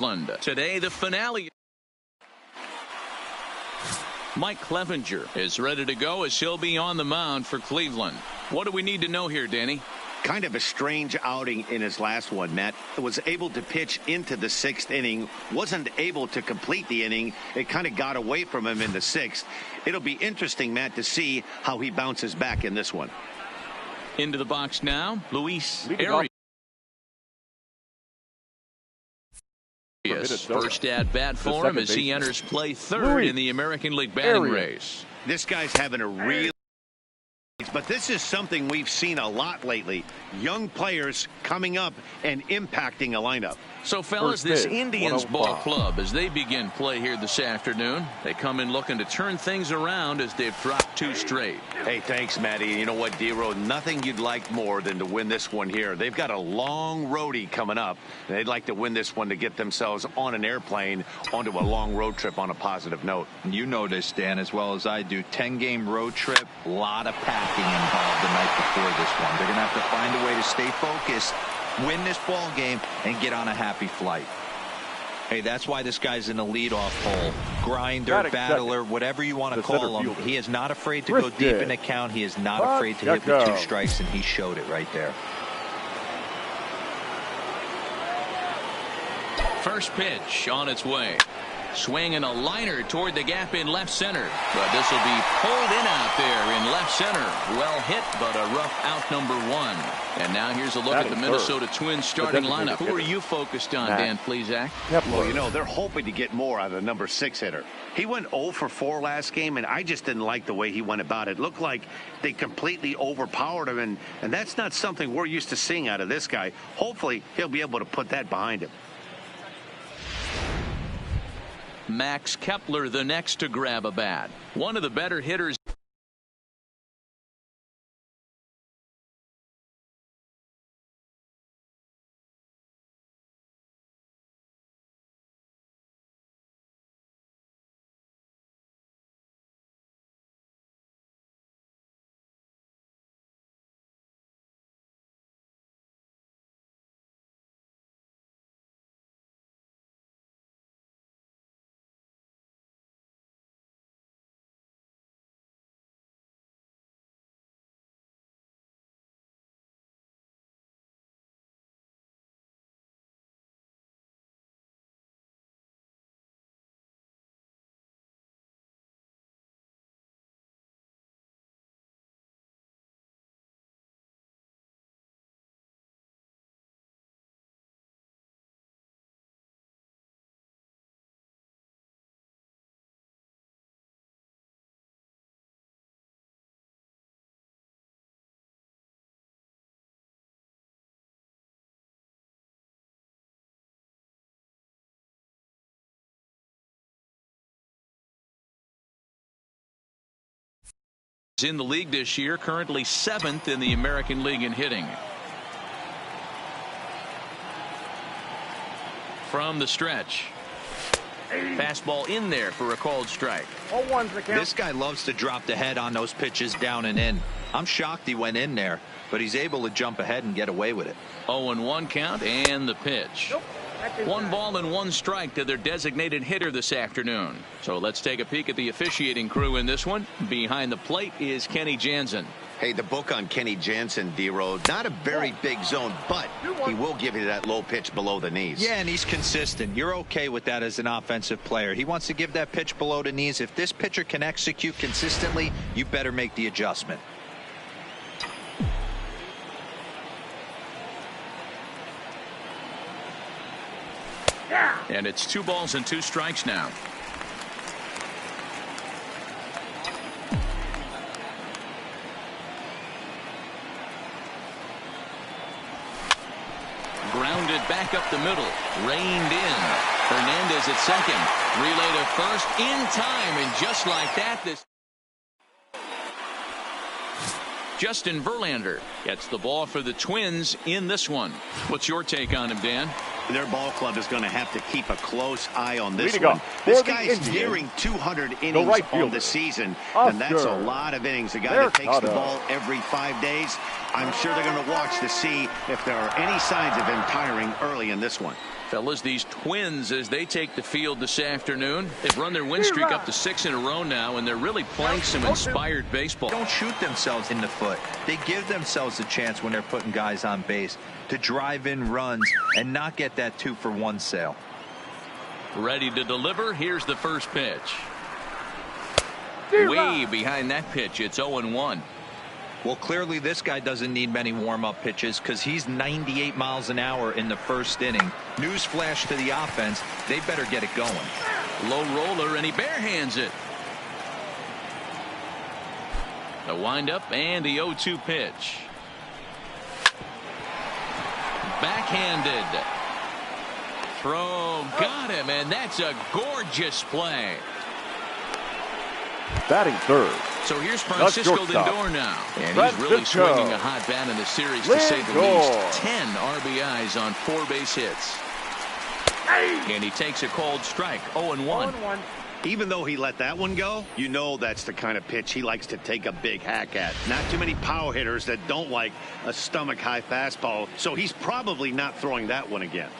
Today, the finale. Mike Clevenger is ready to go as he'll be on the mound for Cleveland. What do we need to know here, Danny? Kind of a strange outing in his last one, Matt. Was able to pitch into the 6th inning, wasn't able to complete the inning. It kind of got away from him in the 6th. It'll be interesting, Matt, to see how he bounces back in this one. Into the box now, Luis Arias. First at bat for him as he enters play third in the American League batting race. This guy's having a real... But this is something we've seen a lot lately. Young players coming up and impacting a lineup. So, fellas, this Indians ball club, as they begin play here this afternoon, they come in looking to turn things around as they've dropped 2 straight. Hey, thanks, Matty. You know what, D-Row? Nothing you'd like more than to win this one here. They've got a long roadie coming up. They'd like to win this one to get themselves on an airplane onto a long road trip on a positive note. You know this, Dan, as well as I do. 10-game road trip, a lot of packing involved the night before this one. They're going to have to find a way to stay focused, win this ball game, and get on a happy flight. Hey, that's why this guy's in the leadoff hole. Grinder, battler, whatever you want to call him. He is not afraid to go deep in the count. He is not afraid to hit with 2 strikes, and he showed it right there. First pitch on its way. Swinging a liner toward the gap in left center. But this will be pulled in out there in left center. Well hit, but a rough out number 1. And now here's a look at the Minnesota Twins starting lineup. Who are you focused on, Dan Plesac? Well, you know, they're hoping to get more out of the number 6 hitter. He went 0 for 4 last game, and I just didn't like the way he went about it. It looked like they completely overpowered him, and that's not something we're used to seeing out of this guy. Hopefully, he'll be able to put that behind him. Max Kepler, the next to grab a bat. One of the better hitters. In the league this year, currently 7th in the American League in hitting. From the stretch. Fastball in there for a called strike. This guy loves to drop the head on those pitches down and in. I'm shocked he went in there, but he's able to jump ahead and get away with it. 0-1 count and the pitch. 1 ball and 1 strike to their designated hitter this afternoon. So let's take a peek at the officiating crew in this one. Behind the plate is Kenny Jansen. Hey, the book on Kenny Jansen, D-Road, not a very big zone, but he will give you that low pitch below the knees. Yeah, and he's consistent. You're okay with that as an offensive player. He wants to give that pitch below the knees. If this pitcher can execute consistently, you better make the adjustment. And it's 2 balls and 2 strikes now. Grounded back up the middle. Reined in. Hernandez at second. Relay to first in time. And just like that, this Justin Verlander gets the ball for the Twins in this one. What's your take on him, Dan? Their ball club is going to have to keep a close eye on this one. This guy's nearing 200 innings on the season, and that's a lot of innings. A guy that takes the ball every 5 days. I'm sure they're going to watch to see if there are any signs of him tiring early in this one. Fellas, these Twins, as they take the field this afternoon, they've run their win streak up to 6 in a row now, and they're really playing some inspired baseball. Don't shoot themselves in the foot. They give themselves a chance when they're putting guys on base to drive in runs and not get that 2-for-1 sale. Ready to deliver. Here's the first pitch. Way behind that pitch. It's 0-1. Well, clearly this guy doesn't need many warm-up pitches because he's 98 miles an hour in the first inning. Newsflash to the offense. They better get it going. Low roller, and he barehands it. The windup and the 0-2 pitch. Backhanded. Throw. Got him, and that's a gorgeous play. Batting third. So here's Francisco Lindor now. And he's really swinging a hot bat in the series, to say the least. 10 RBIs on 4 base hits. And he takes a called strike. 0-1. Even though he let that one go, you know that's the kind of pitch he likes to take a big hack at. Not too many power hitters that don't like a stomach-high fastball, so he's probably not throwing that one again.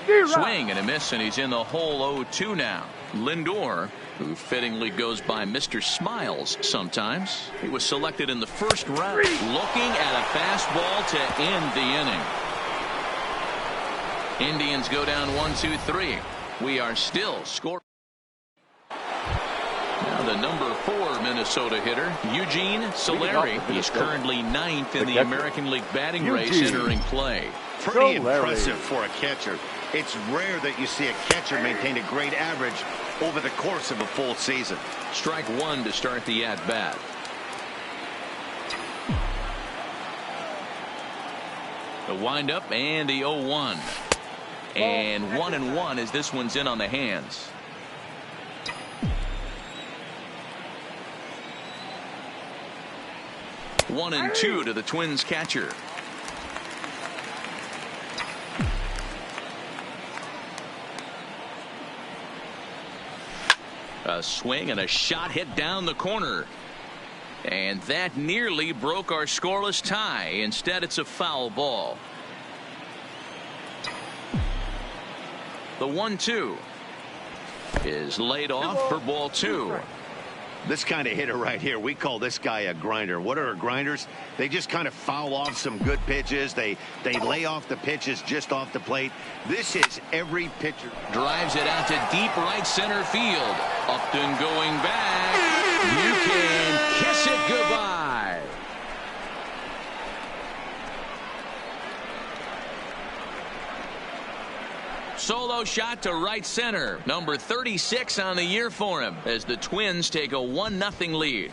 Swing and a miss, and he's in the hole. 0-2 now. Lindor, who fittingly goes by Mr. Smiles sometimes. He was selected in the first round. Looking at a fastball to end the inning. Indians go down 1-2-3. We are still scoring. Now the number 4 Minnesota hitter, Eugene Solari. He's currently 9th in the American League batting race entering play. Pretty impressive for a catcher. It's rare that you see a catcher maintain a great average over the course of a full season. Strike 1 to start the at-bat. The windup and the 0-1. And 1-1 as this one's in on the hands. One and 2 to the Twins catcher. A swing and a shot hit down the corner. And that nearly broke our scoreless tie. Instead, it's a foul ball. The 1-2 is laid off for ball 2. This kind of hitter right here, we call this guy a grinder. What are grinders? They just kind of foul off some good pitches. They lay off the pitches just off the plate. This is every pitcher. Drives it out to deep right center field. Upton going back. You can kiss it goodbye. Solo shot to right center. Number 36 on the year for him as the Twins take a 1-0 lead.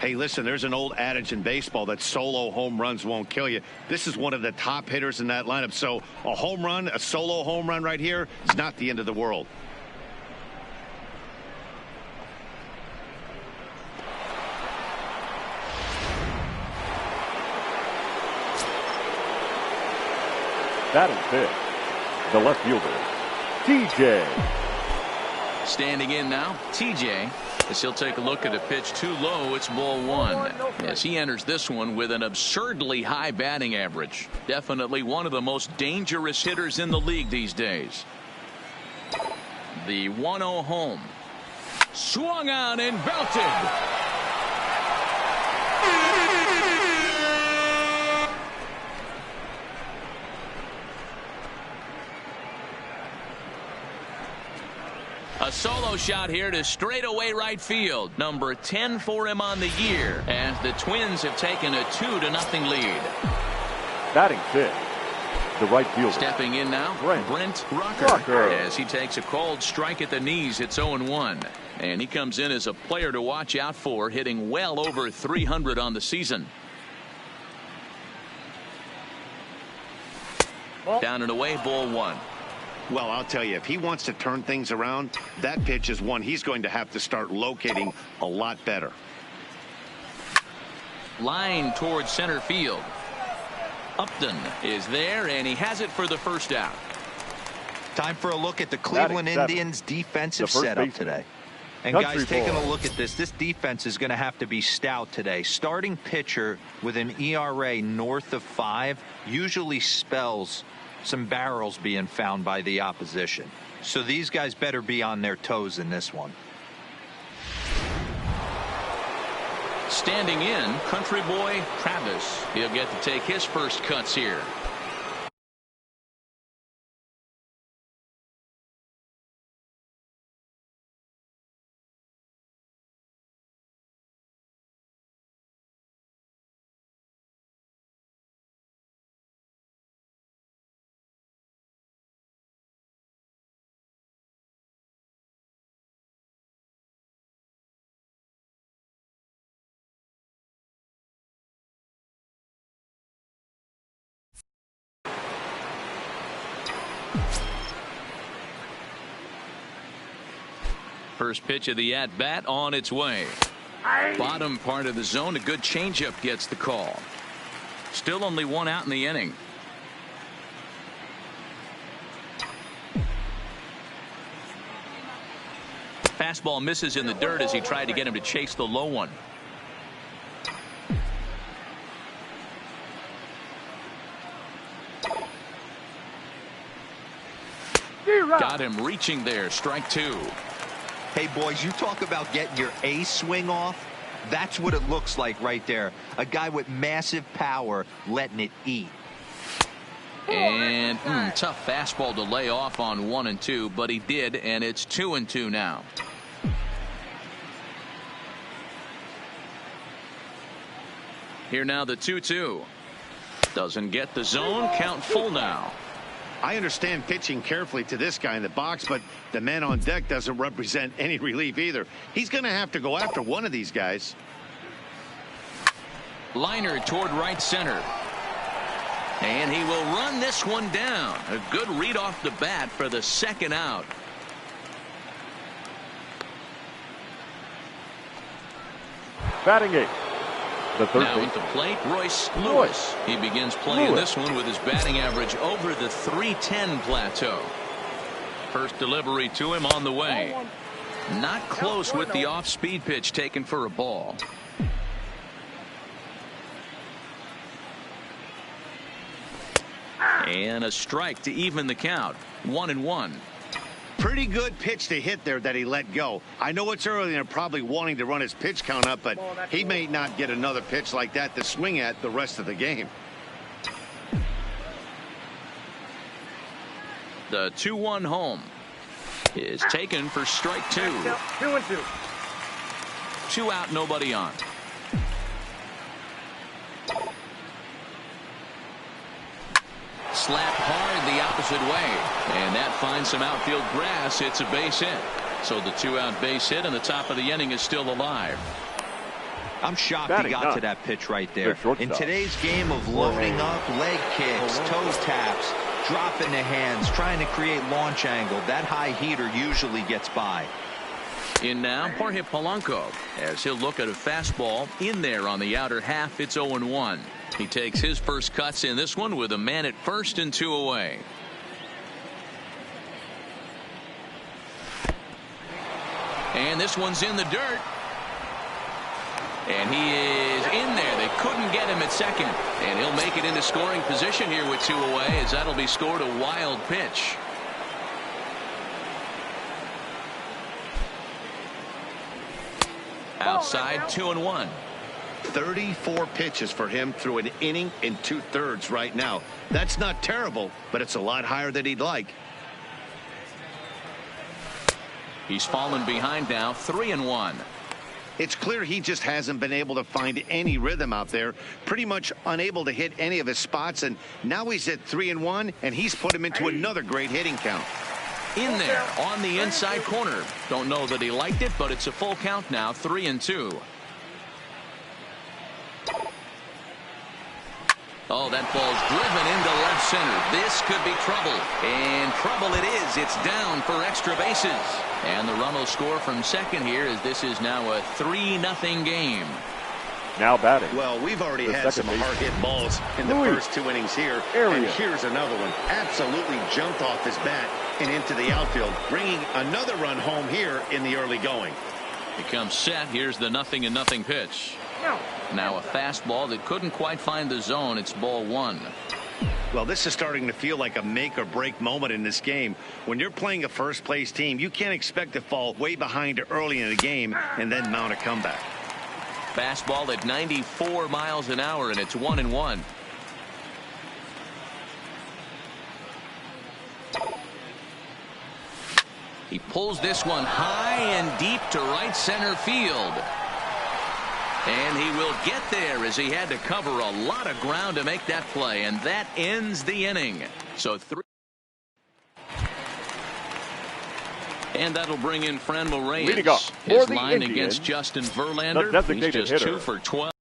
Hey, listen, there's an old adage in baseball that solo home runs won't kill you. This is one of the top hitters in that lineup. So a home run, a solo home run right here is not the end of the world. Batting fifth, the left fielder, TJ. Standing in now, TJ, as he'll take a look at a pitch too low. It's ball 1 as he enters this one with an absurdly high batting average. Definitely one of the most dangerous hitters in the league these days. The 1-0 home. Swung on and belted. A solo shot here to straightaway right field. Number 10 for him on the year as the Twins have taken a 2-0 lead. Batting fifth, the right fielder. Stepping in now, Brent Rucker. As he takes a called strike at the knees. It's 0-1. And he comes in as a player to watch out for, hitting well over 300 on the season. Down and away, ball 1. Well, I'll tell you, if he wants to turn things around, that pitch is one he's going to have to start locating a lot better. Line towards center field. Upton is there, and he has it for the first out. Time for a look at the Cleveland Indians defensive setup today. And guys, taking a look at this defense is going to have to be stout today. Starting pitcher with an ERA north of 5 usually spells some barrels being found by the opposition. So these guys better be on their toes in this one. Standing in, country boy Travis. He'll get to take his first cuts here. First pitch of the at-bat on its way. Bottom part of the zone. A good changeup gets the call. Still only one out in the inning. Fastball misses in the dirt as he tried to get him to chase the low one. Got him reaching there. Strike 2. Hey, boys, you talk about getting your A swing off. That's what it looks like right there. A guy with massive power letting it eat. And tough fastball to lay off on 1 and 2, but he did, and it's 2 and 2 now. Here now the 2-2. Doesn't get the zone. Count full now. I understand pitching carefully to this guy in the box, but the man on deck doesn't represent any relief either. He's going to have to go after one of these guys. Liner toward right center. And he will run this one down. A good read off the bat for the second out. Batting 8. Now at the plate, Royce Lewis. He begins playing this one with his batting average over the .310 plateau. First delivery to him on the way. Not close with the off-speed pitch taken for a ball. And a strike to even the count. 1-1. Pretty good pitch to hit there that he let go. I know it's early and they're probably wanting to run his pitch count up, but he may not get another pitch like that to swing at the rest of the game. The 2-1 home is taken for strike 2. 2-2. 2 out, nobody on. Slapped hard the opposite way, and that finds some outfield grass. It's a base hit. So the 2-out base hit, and the top of the inning is still alive. I'm shocked he got to that pitch right there. In today's game of loading up, leg kicks, toe taps, dropping the hands, trying to create launch angle, that high heater usually gets by. In now, Jorge Polanco, as he'll look at a fastball in there on the outer half. It's 0-1. He takes his first cuts in this one with a man at first and 2 away. And this one's in the dirt. And he is in there. They couldn't get him at second. And he'll make it into scoring position here with 2 away, as that'll be scored a wild pitch. Outside, 2-1. 34 pitches for him through an inning and 2/3 right now. That's not terrible, but it's a lot higher than he'd like. He's fallen behind now, 3-1. It's clear he just hasn't been able to find any rhythm out there. Pretty much unable to hit any of his spots, and now he's at 3-1, and he's put him into another great hitting count. In there on the inside corner. Don't know that he liked it, but it's a full count now, 3-2. Oh, that ball's driven into left center. This could be trouble. And trouble it is. It's down for extra bases. And the run will score from second here, as this is now a 3-0 game. Now batting. Well, we've already The had some second base. hard-hit balls in the first 2 innings here. And here's another one. Absolutely jumped off his bat and into the outfield, bringing another run home here in the early going. Becomes set. Here's the 0-0 pitch. Now a fastball that couldn't quite find the zone. It's ball 1. Well, this is starting to feel like a make-or-break moment in this game. When you're playing a first-place team, you can't expect to fall way behind early in the game and then mount a comeback. Fastball at 94 miles an hour, and it's 1-1. He pulls this one high and deep to right center field. And he will get there as he had to cover a lot of ground to make that play. And that ends the inning. So 3. And that'll bring in Franmil Reyes. His line against Justin Verlander. He's just hitter. 2 for 12.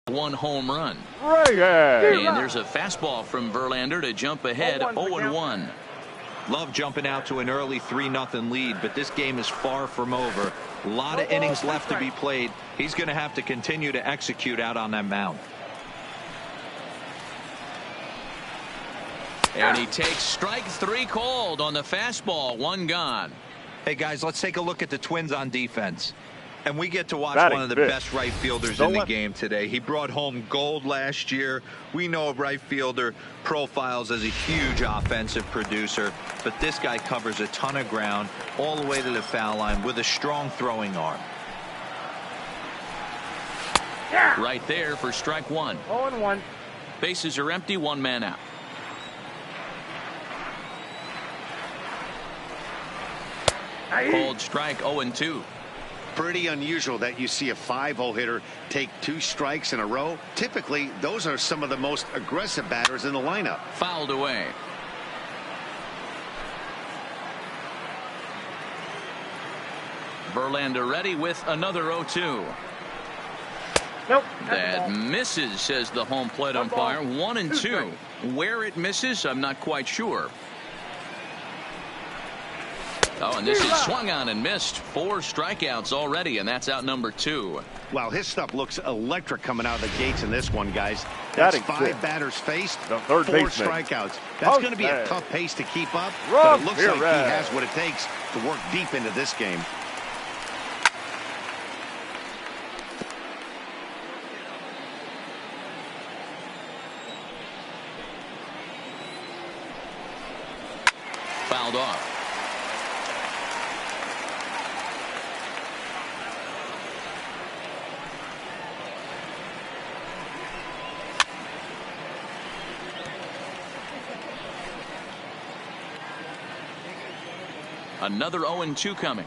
1 home run. And there's a fastball from Verlander to jump ahead 0-1. Love jumping out to an early 3-0 lead, but this game is far from over. A lot of innings left to be played. He's going to have to continue to execute out on that mound. And he takes strike 3 called on the fastball. 1 gone. Hey, guys, let's take a look at the Twins on defense. And we get to watch one of the best right fielders in the game today. He brought home gold last year. We know a right fielder profiles as a huge offensive producer, but this guy covers a ton of ground all the way to the foul line with a strong throwing arm. Right there for strike 1. 0-1. Bases are empty, 1 man out. Called strike 0-2. Pretty unusual that you see a 5-0 hitter take 2 strikes in a row. Typically, those are some of the most aggressive batters in the lineup. Fouled away. Verlander ready with another 0-2. Nope. That misses, says the home plate umpire. 1-2. Where it misses, I'm not quite sure. Oh, and this is swung on and missed. 4 strikeouts already, and that's out number 2. Wow, his stuff looks electric coming out of the gates in this one, guys. That's 5 batters faced, 4 strikeouts. That's going to be a tough pace to keep up, but it looks like he has what it takes to work deep into this game. Fouled off. Another 0-2 coming.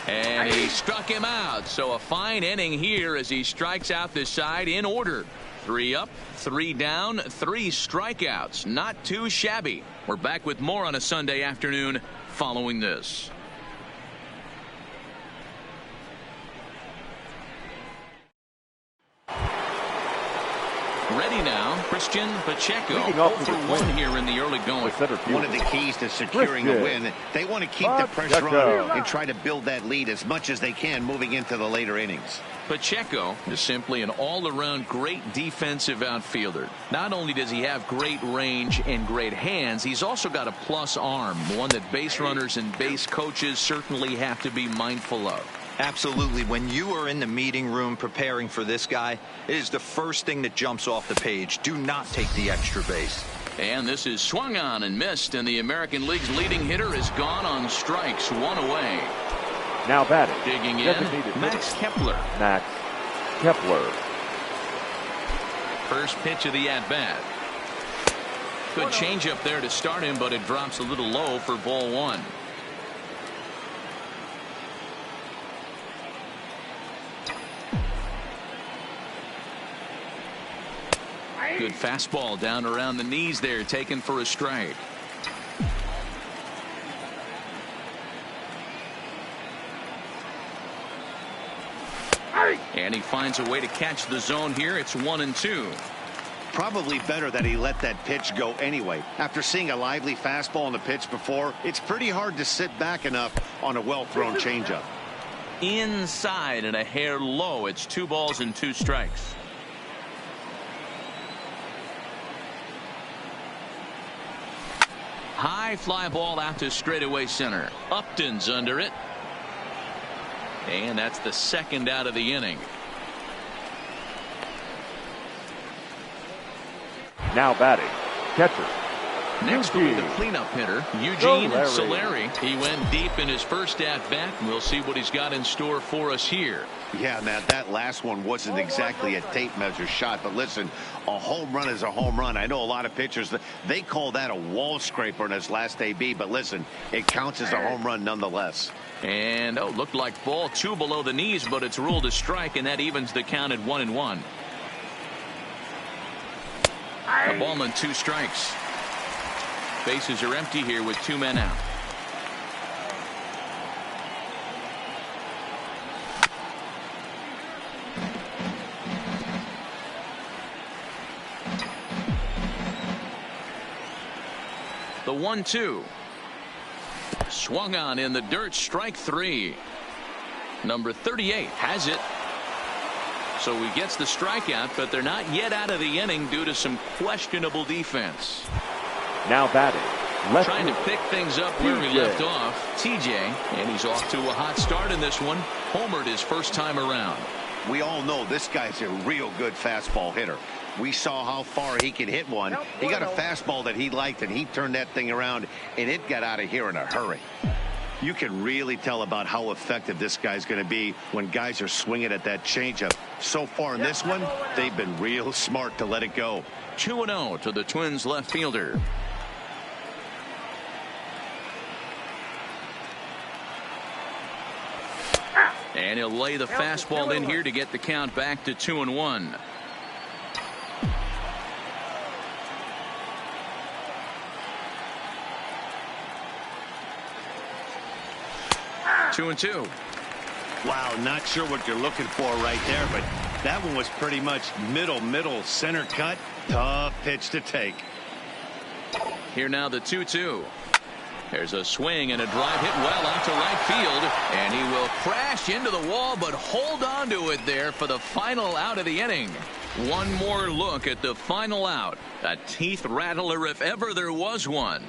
And he struck him out. So a fine inning here as he strikes out this side in order. 3 up, 3 down, 3 strikeouts. Not too shabby. We're back with more on a Sunday afternoon following this. Ready now, Christian Pacheco. 0-for-1 here in the early going. One of the keys to securing a win, they want to keep the pressure on and try to build that lead as much as they can moving into the later innings. Pacheco is simply an all-around great defensive outfielder. Not only does he have great range and great hands, he's also got a plus arm, one that base runners and base coaches certainly have to be mindful of. Absolutely. When you are in the meeting room preparing for this guy, it is the first thing that jumps off the page. Do not take the extra base. And this is swung on and missed, and the American League's leading hitter is gone on strikes. 1 away. Now batting. Digging in, Max Kepler. Max Kepler. First pitch of the at-bat. Good changeup there to start him, but it drops a little low for ball 1. Good fastball down around the knees there, taken for a strike. And he finds a way to catch the zone here. It's 1-2. Probably better that he let that pitch go anyway. After seeing a lively fastball on the pitch before, it's pretty hard to sit back enough on a well-thrown changeup. inside and a hair low. It's 2 balls and 2 strikes. High fly ball out to straightaway center. Upton's under it. And that's the second out of the inning. Now batting, catcher. Next will be the cleanup hitter, Eugene Solari. He went deep in his first at-bat, and we'll see what he's got in store for us here. Yeah, Matt, that last one wasn't exactly a tape measure shot, but listen, a home run is a home run. I know a lot of pitchers, they call that a wall scraper in his last AB, but listen, it counts as a home run nonetheless. And, looked like ball 2 below the knees, but it's ruled a strike, and that evens the count at 1-1. A ball and 2 strikes. Bases are empty here with 2 men out. The 1-2. Swung on in the dirt, strike 3. Number 38 has it. So he gets the strikeout, but they're not yet out of the inning due to some questionable defense. Now batting, left trying to pick things up where we left off. TJ, and he's off to a hot start in this one. Homered his first time around. We all know this guy's a real good fastball hitter. We saw how far he could hit one. He got a fastball that he liked, and he turned that thing around, and it got out of here in a hurry. You can really tell about how effective this guy's going to be when guys are swinging at that changeup. So far in this one, they've been real smart to let it go. 2-0 to the Twins left fielder. And he'll lay the fastball in here to get the count back to 2-1. Two and 2. Wow, not sure what you're looking for right there, but that one was pretty much middle, center cut. Tough pitch to take. Here now the 2-2. There's a swing and a drive hit well out to right field, and he will crash into the wall, but hold on to it there for the final out of the inning. One more look at the final out. A teeth rattler if ever there was one.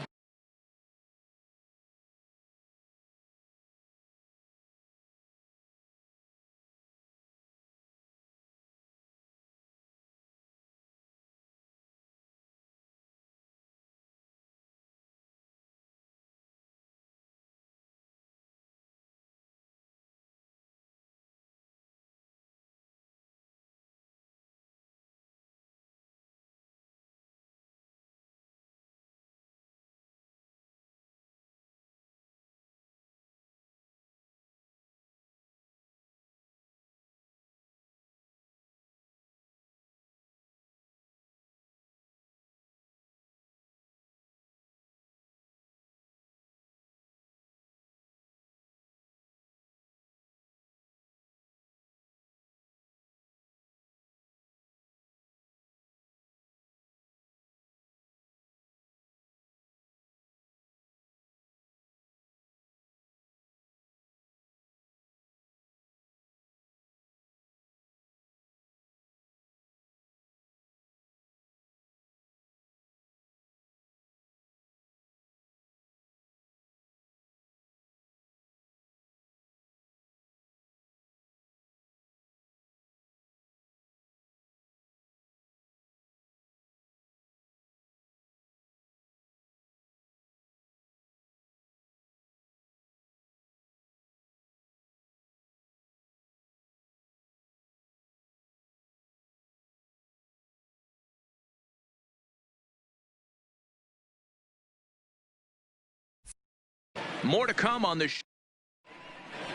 More to come on this.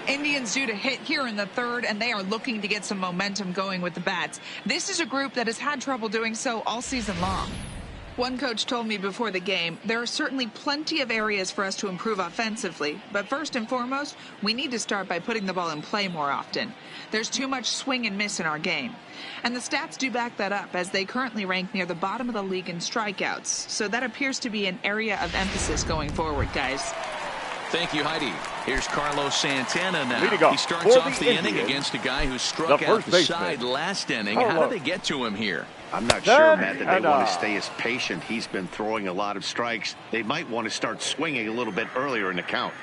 Indians due to hit here in the third, and they are looking to get some momentum going with the bats. This is a group that has had trouble doing so all season long. One coach told me before the game, there are certainly plenty of areas for us to improve offensively, but first and foremost, we need to start by putting the ball in play more often. There's too much swing and miss in our game. And the stats do back that up, as they currently rank near the bottom of the league in strikeouts. So that appears to be an area of emphasis going forward, guys. Thank you, Heidi. Here's Carlos Santana now. He starts off the inning against a guy who struck out the side last inning. How did they get to him here? I'm not sure, Matt, that they want to stay as patient. He's been throwing a lot of strikes. They might want to start swinging a little bit earlier in the count.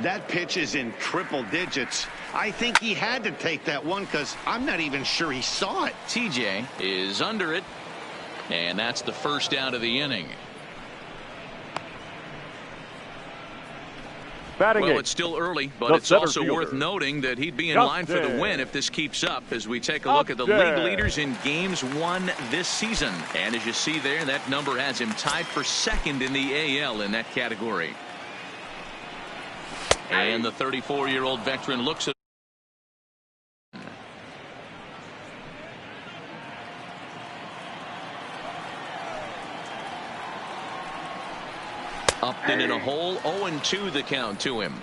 That pitch is in triple digits. I think he had to take that one because I'm not even sure he saw it. TJ is under it, and that's the first out of the inning. Well, it's still early, but it's also worth noting that he'd be in line for the win if this keeps up as we take a look at the league leaders in games won this season. And as you see there, that number has him tied for second in the AL in that category. And the 34-year-old veteran looks at Upton in a hole, 0-2 the count to him.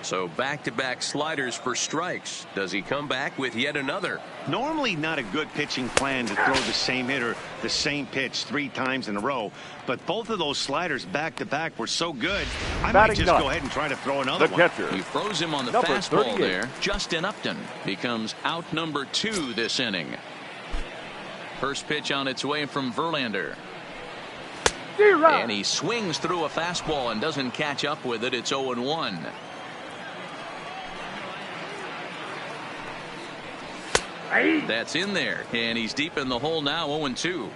So back-to-back sliders for strikes. Does he come back with yet another? Normally not a good pitching plan to throw the same hitter, the same pitch 3 times in a row. But both of those sliders back-to-back were so good, I might just go ahead and try to throw another one. He throws him on the fastball there. Justin Upton becomes out number 2 this inning. First pitch on its way from Verlander. And he swings through a fastball and doesn't catch up with it. It's 0-1. That's in there, and he's deep in the hole now, 0-2.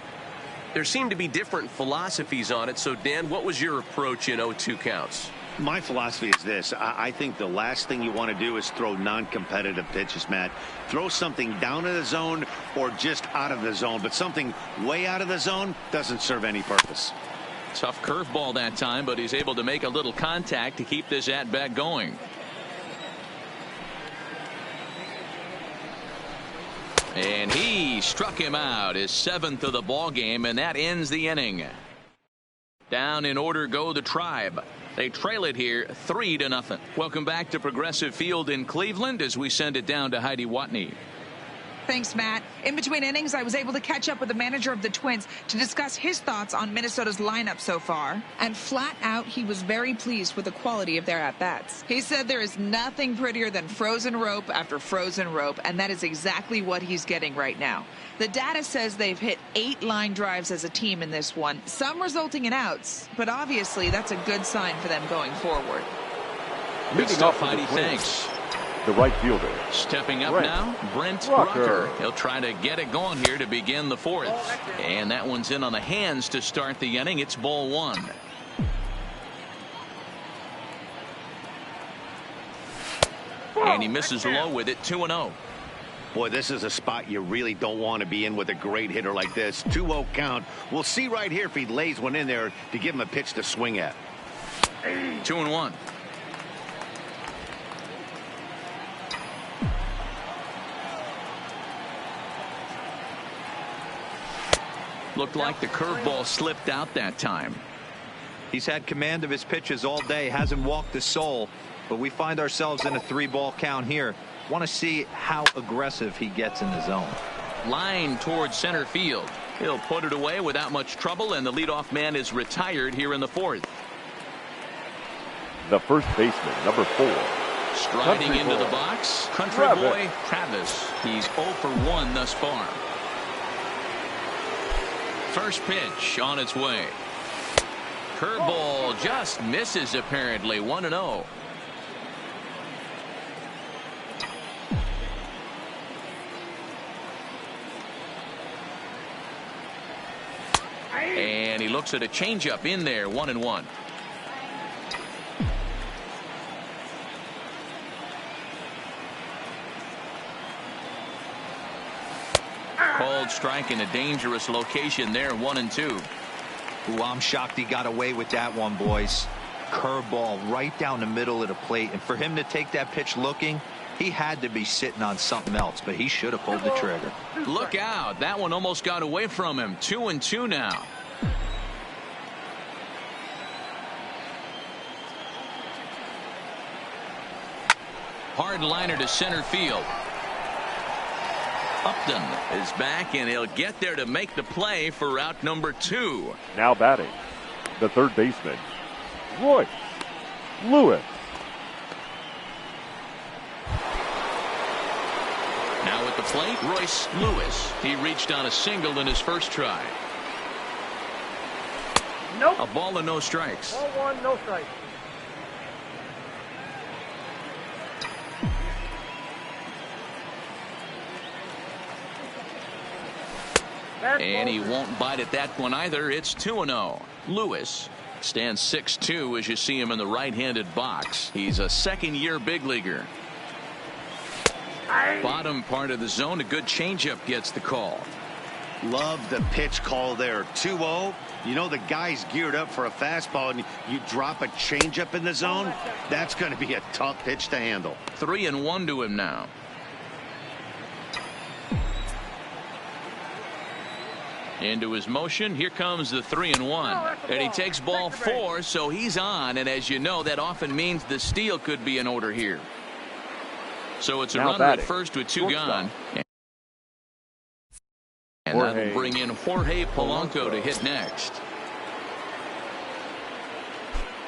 There seem to be different philosophies on it. So, Dan, what was your approach in 0-2 counts? My philosophy is this. I think the last thing you want to do is throw non-competitive pitches, Matt. Throw something down in the zone or just out of the zone, but something way out of the zone doesn't serve any purpose. Tough curveball that time, but he's able to make a little contact to keep this at-bat going. And he struck him out, his 7th of the ball game, and that ends the inning. Down in order go the Tribe. They trail it here 3-0. Welcome back to Progressive Field in Cleveland as we send it down to Heidi Watney. Thanks, Matt. In between innings, I was able to catch up with the manager of the Twins to discuss his thoughts on Minnesota's lineup so far. And flat out, he was very pleased with the quality of their at-bats. He said there is nothing prettier than frozen rope after frozen rope, and that is exactly what he's getting right now. The data says they've hit 8 line drives as a team in this one, some resulting in outs, but obviously that's a good sign for them going forward. Good stuff, Heidi. Thanks. The right fielder. Stepping up now, Brent Rucker. He'll try to get it going here to begin the 4th. And that one's in on the hands to start the inning. It's ball 1. And he misses low with it, 2-0. Boy, this is a spot you really don't want to be in with a great hitter like this. 2-0 count. We'll see right here if he lays one in there to give him a pitch to swing at. 2-1. Looked like the curveball slipped out that time. He's had command of his pitches all day, hasn't walked a soul, but we find ourselves in a 3-ball count here. Want to see how aggressive he gets in the zone. Line towards center field. He'll put it away without much trouble, and the leadoff man is retired here in the 4th. The first baseman, number 4. Striding into the box, country boy Travis. He's 0 for 1 thus far. First pitch on its way. Curveball just misses apparently. 1-0. And he looks at a changeup in there. 1-1. Called strike in a dangerous location there. 1-2. Ooh, I'm shocked he got away with that one, boys. Curveball right down the middle of the plate, and for him to take that pitch looking, he had to be sitting on something else, but he should have pulled the trigger. Look out, that one almost got away from him. 2-2 now. Hard liner to center field. Upton is back, and he'll get there to make the play for out number 2. Now batting, the third baseman, Roy. Lewis. Now at the plate, Royce Lewis. He reached on a single in his first try. Nope. A ball and no strikes. Ball one, no strikes. And he won't bite at that one either. It's 2-0. Lewis stands 6'2" as you see him in the right-handed box. He's a second-year big leaguer. Bottom part of the zone, a good changeup gets the call. Love the pitch call there. 2-0. You know the guy's geared up for a fastball, and you drop a changeup in the zone. That's going to be a tough pitch to handle. 3-1 to him now. Into his motion. Here comes the 3-1. And he takes ball 4, so he's on. And as you know, that often means the steal could be in order here. So it's a runner at first with 2 gone. And that'll bring in Jorge Polanco to hit next.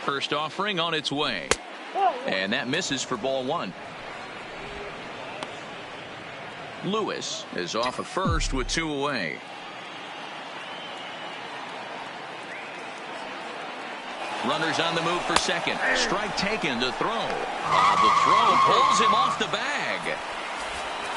First offering on its way. And that misses for ball 1. Lewis is off at first with 2 away. Runners on the move for second. Strike taken to throw. The throw pulls him off the bag.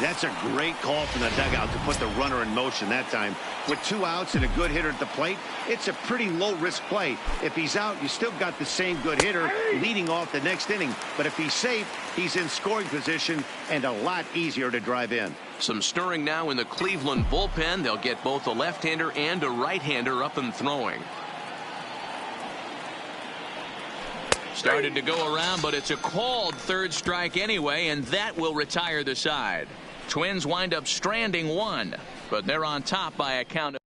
That's a great call from the dugout to put the runner in motion that time. With 2 outs and a good hitter at the plate, it's a pretty low-risk play. If he's out, you still got the same good hitter leading off the next inning. But if he's safe, he's in scoring position and a lot easier to drive in. Some stirring now in the Cleveland bullpen. They'll get both a left-hander and a right-hander up and throwing. Started to go around, but it's a called third strike anyway, and that will retire the side. Twins wind up stranding 1, but they're on top by a count of.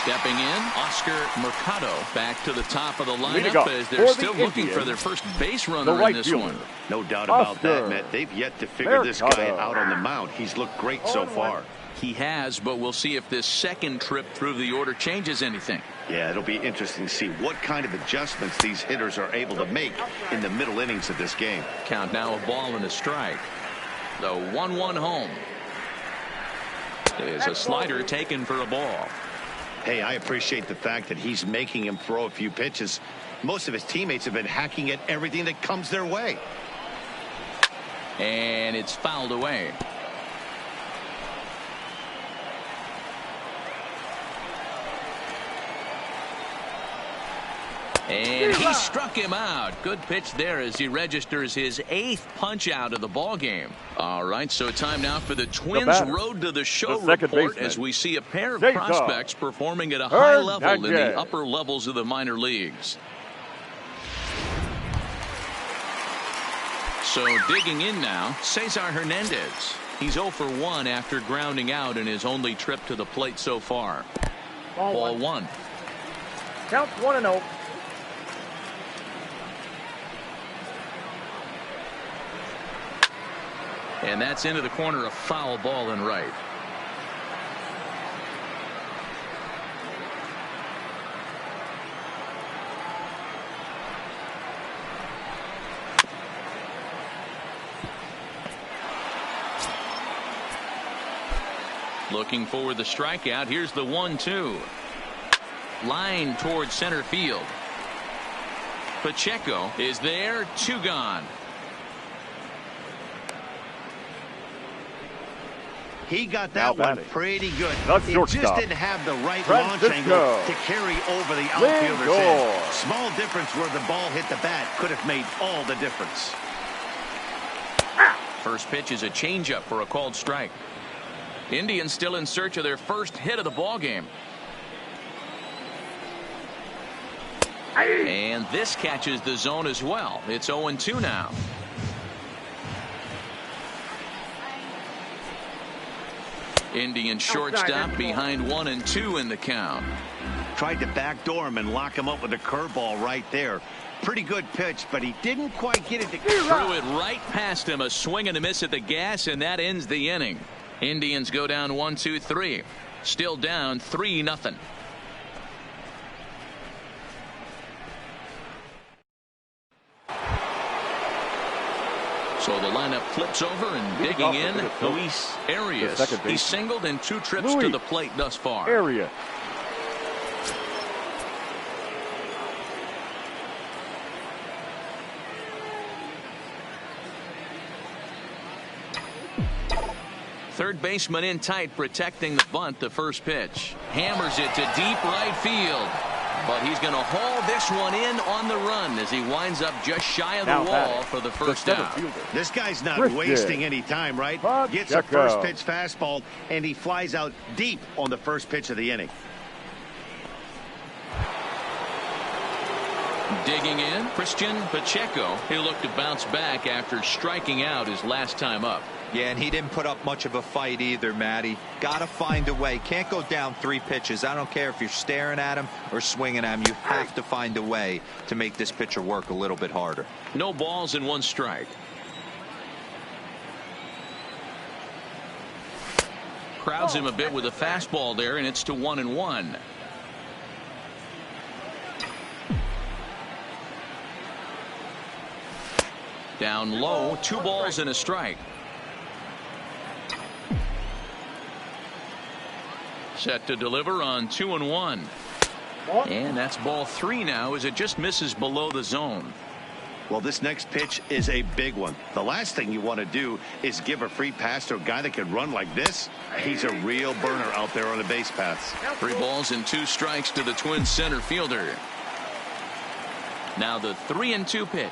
Stepping in, Oscar Mercado back to the top of the lineup as they're still looking for their first base runner in this one. No doubt about that, Matt. They've yet to figure this guy out on the mound. He's looked great so far. He has, but we'll see if this second trip through the order changes anything. Yeah, it'll be interesting to see what kind of adjustments these hitters are able to make in the middle innings of this game. Count now a ball and a strike. The 1-1 home. Is a slider taken for a ball. Hey, I appreciate the fact that he's making him throw a few pitches. Most of his teammates have been hacking at everything that comes their way. And it's fouled away. And he struck him out. Good pitch there as he registers his 8th punch out of the ball game. All right, so time now for the Twins road to the show report as we see a pair of prospects performing at a high level in the upper levels of the minor leagues. So digging in now, Cesar Hernandez. He's 0 for 1 after grounding out in his only trip to the plate so far. Ball 1. Counts 1-0. And that's into the corner, a foul ball and right. Looking for the strikeout. Here's the 1-2. Line towards center field. Pacheco is there. 2 gone. He got that one pretty good. He just didn't have the right launch angle to carry over the outfielder's head. Small difference where the ball hit the bat could have made all the difference. First pitch is a changeup for a called strike. Indians still in search of their first hit of the ball game. And this catches the zone as well. It's 0-2 now. Indian shortstop behind 1 and 2 in the count. Tried to backdoor him and lock him up with a curveball right there. Pretty good pitch, but he didn't quite get it to. Threw it right past him. A swing and a miss at the gas, and that ends the inning. Indians go down 1-2-3. Still down 3-0. So the lineup flips over and digging in, Luis Arias. He's singled in 2 trips to the plate thus far. Arias. Third baseman in tight, protecting the bunt. The first pitch. Hammers it to deep right field. But he's going to haul this one in on the run as he winds up just shy of the wall for the first out. This guy's not wasting any time, right? Gets a first pitch fastball, and he flies out deep on the first pitch of the inning. Digging in, Christian Pacheco. He'll look to bounce back after striking out his last time up. Yeah, and he didn't put up much of a fight either, Matty. Got to find a way. Can't go down 3 pitches. I don't care if you're staring at him or swinging at him. You have to find a way to make this pitcher work a little bit harder. No balls and 1 strike. Crowds him a bit with a fastball there, and it's to 1-1. Down low, 2 balls and a strike. Set to deliver on 2-1. And that's ball 3 now as it just misses below the zone. Well, this next pitch is a big one. The last thing you want to do is give a free pass to a guy that can run like this. He's a real burner out there on the base paths. 3 balls and 2 strikes to the Twins center fielder. Now the 3-2 pitch.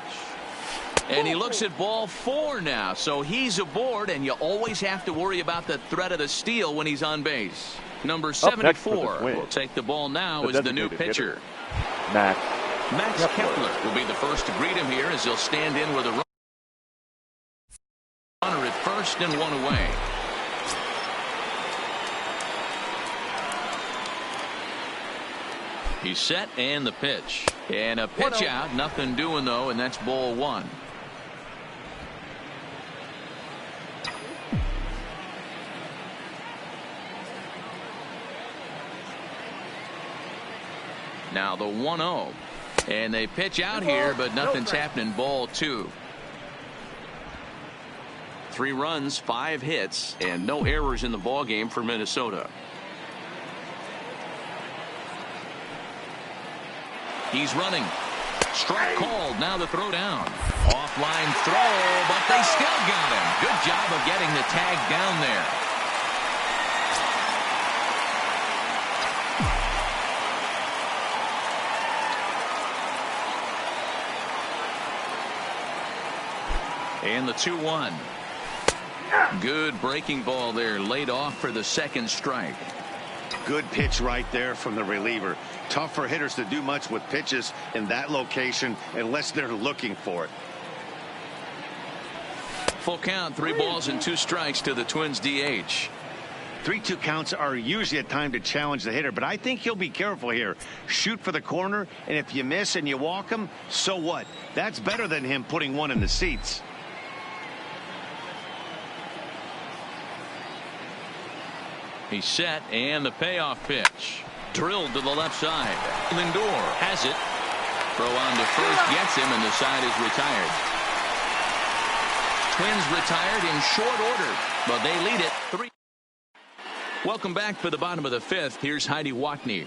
And he looks at ball 4 now. So he's aboard, and you always have to worry about the threat of the steal when he's on base. Number 74 will take the ball now as the new pitcher. Max Kepler will be the first to greet him here as he'll stand in with a runner at first and 1 away. He's set and the pitch. And a pitch out. Nothing doing though, and that's ball 1. Now the 1-0. And they pitch out here, but nothing's happening. Ball 2. 3 runs, 5 hits, and no errors in the ball game for Minnesota. He's running. Strike called. Now the throw down. Offline throw, but they still got him. Good job of getting the tag down there. And the 2-1. Good breaking ball there, laid off for the second strike. Good pitch right there from the reliever. Tough for hitters to do much with pitches in that location unless they're looking for it. Full count, 3 balls and 2 strikes to the Twins DH. 3-2 counts are usually a time to challenge the hitter, but I think he'll be careful here. Shoot for the corner, and if you miss and you walk him, so what? That's better than him putting one in the seats. He's set, and the payoff pitch. Drilled to the left side. Lindor has it. Throw on to first gets him, and the side is retired. Twins retired in short order, but they lead it 3. Welcome back for the bottom of the 5th. Here's Heidi Watney.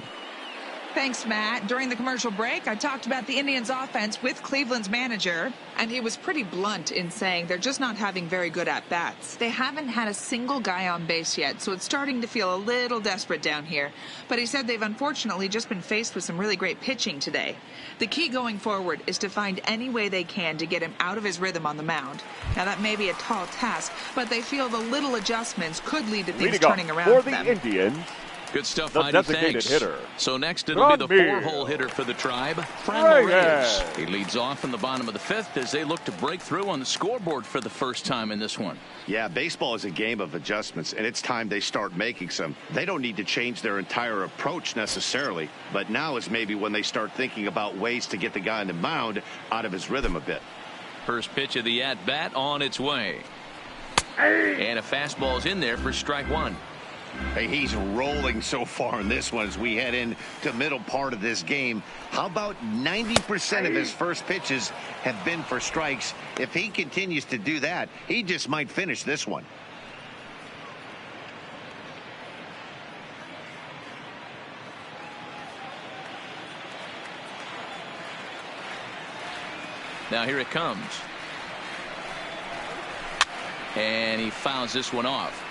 Thanks, Matt. During the commercial break, I talked about the Indians' offense with Cleveland's manager, and he was pretty blunt in saying they're just not having very good at-bats. They haven't had a single guy on base yet, so it's starting to feel a little desperate down here. But he said they've unfortunately just been faced with some really great pitching today. The key going forward is to find any way they can to get him out of his rhythm on the mound. Now, that may be a tall task, but they feel the little adjustments could lead to things turning around for for the them. Indians. Good stuff, The Heidi. designated Thanks. hitter. So next it'll be the 4-hole hitter for the Tribe, Fran Reyes. He leads off in the bottom of the 5th as they look to break through on the scoreboard for the first time in this one. Yeah, baseball is a game of adjustments, and it's time they start making some. They don't need to change their entire approach necessarily, but now is maybe when they start thinking about ways to get the guy on the mound out of his rhythm a bit. First pitch of the at-bat on its way. And a fastball's in there for strike 1. Hey, he's rolling so far in this one as we head into the middle part of this game. How about 90% of his first pitches have been for strikes? If he continues to do that, he just might finish this one. Now here it comes. And he fouls this one off.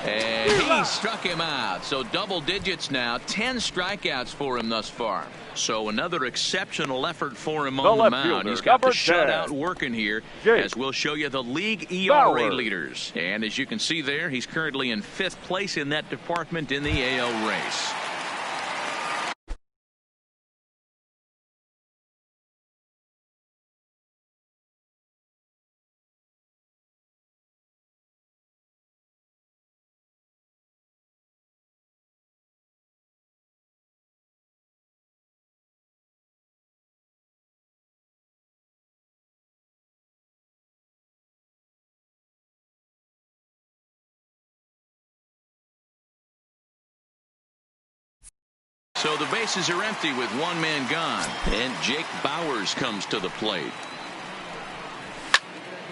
And he struck him out. So double digits now. 10 strikeouts for him thus far. So another exceptional effort for him on the mound. He's got the shutout working here, as we'll show you the league ERA leaders. And as you can see there, he's currently in 5th place in that department in the AL race. So the bases are empty with one man gone. And Jake Bauers comes to the plate.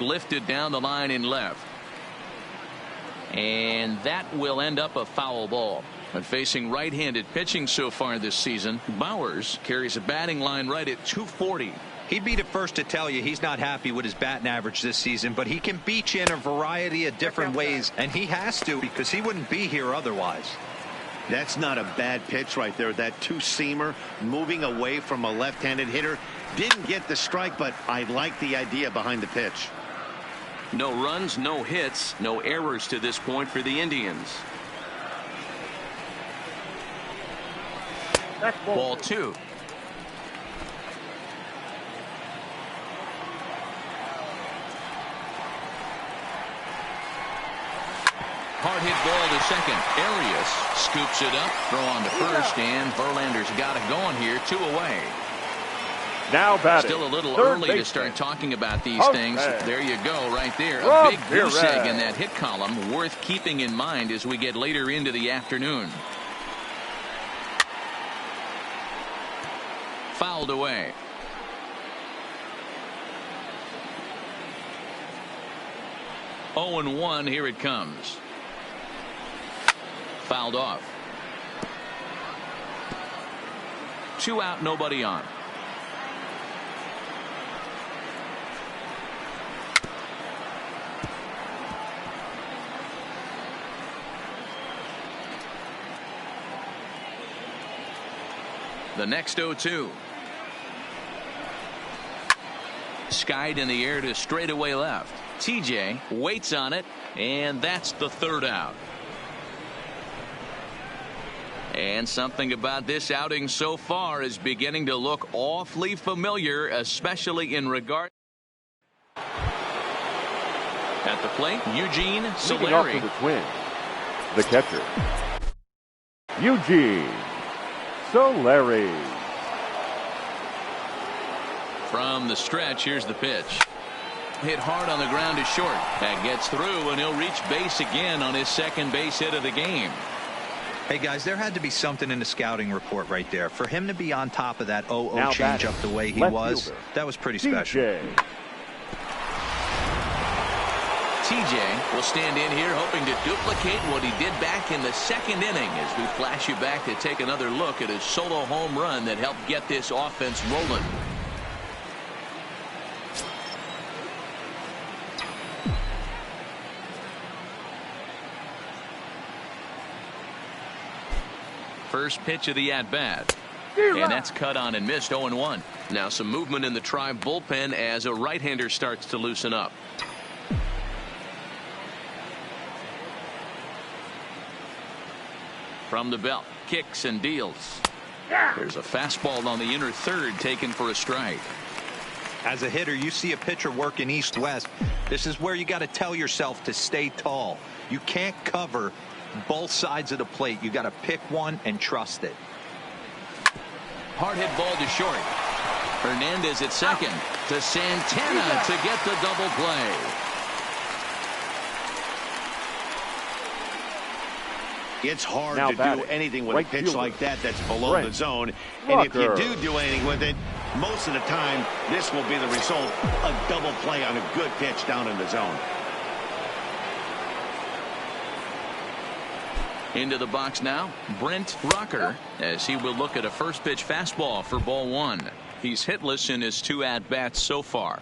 Lifted down the line in left. And that will end up a foul ball. But facing right-handed pitching so far this season, Bauers carries a batting line right at 240. He'd be the first to tell you he's not happy with his batting average this season, but he can beat you in a variety of different ways, and he has to because he wouldn't be here otherwise. That's not a bad pitch right there. That two-seamer moving away from a left-handed hitter. Didn't get the strike, but I like the idea behind the pitch. No runs, no hits, no errors to this point for the Indians. That's Ball 2. Hard hit ball to second. Arias scoops it up, throw on to first, and Verlander's got it going here. 2 away. Now batting. Still a little Third early to start talking about these Jose. things. There you go, right there. A Rob big goose Perez. egg in that hit column, worth keeping in mind as we get later into the afternoon. Fouled away. Oh and 1, here it comes. Fouled off. 2 out, nobody on. The next 0-2. Skied in the air to straightaway left. TJ waits on it, and that's the 3rd out. And something about this outing so far is beginning to look awfully familiar, especially in regard. At the plate, Eugene Leading off Solari. to the Twins, the catcher, Eugene Solari. From the stretch, here's the pitch. Hit hard on the ground to short. That gets through, and he'll reach base again on his 2nd base hit of the game. Hey, guys, there had to be something in the scouting report right there. For him to be on top of that 0-0 Now changeup batting, the way he left was, fielder, that was pretty special. TJ will stand in here hoping to duplicate what he did back in the 2nd inning as we flash you back to take another look at his solo home run that helped get this offense rolling. First pitch of the at-bat. And that's cut on and missed. 0-1. Now some movement in the Tribe bullpen as a right-hander starts to loosen up. From the belt, kicks and deals. There's a fastball on the inner 3rd taken for a strike. As a hitter, you see a pitcher working east-west. This is where you got to tell yourself to stay tall. You can't cover both sides of the plate. You got to pick one and trust it. Hard hit ball to short. Hernandez at second to Santana to get the double play. It's hard Now to batting, do anything with right a pitch fielder, like that that's below Brent the zone. And if you Rucker. do anything with it, most of the time, this will be the result. A double play on a good pitch down in the zone. Into the box now, Brent Rucker, as he will look at a first pitch fastball for ball one. He's hitless in his 2 at-bats so far.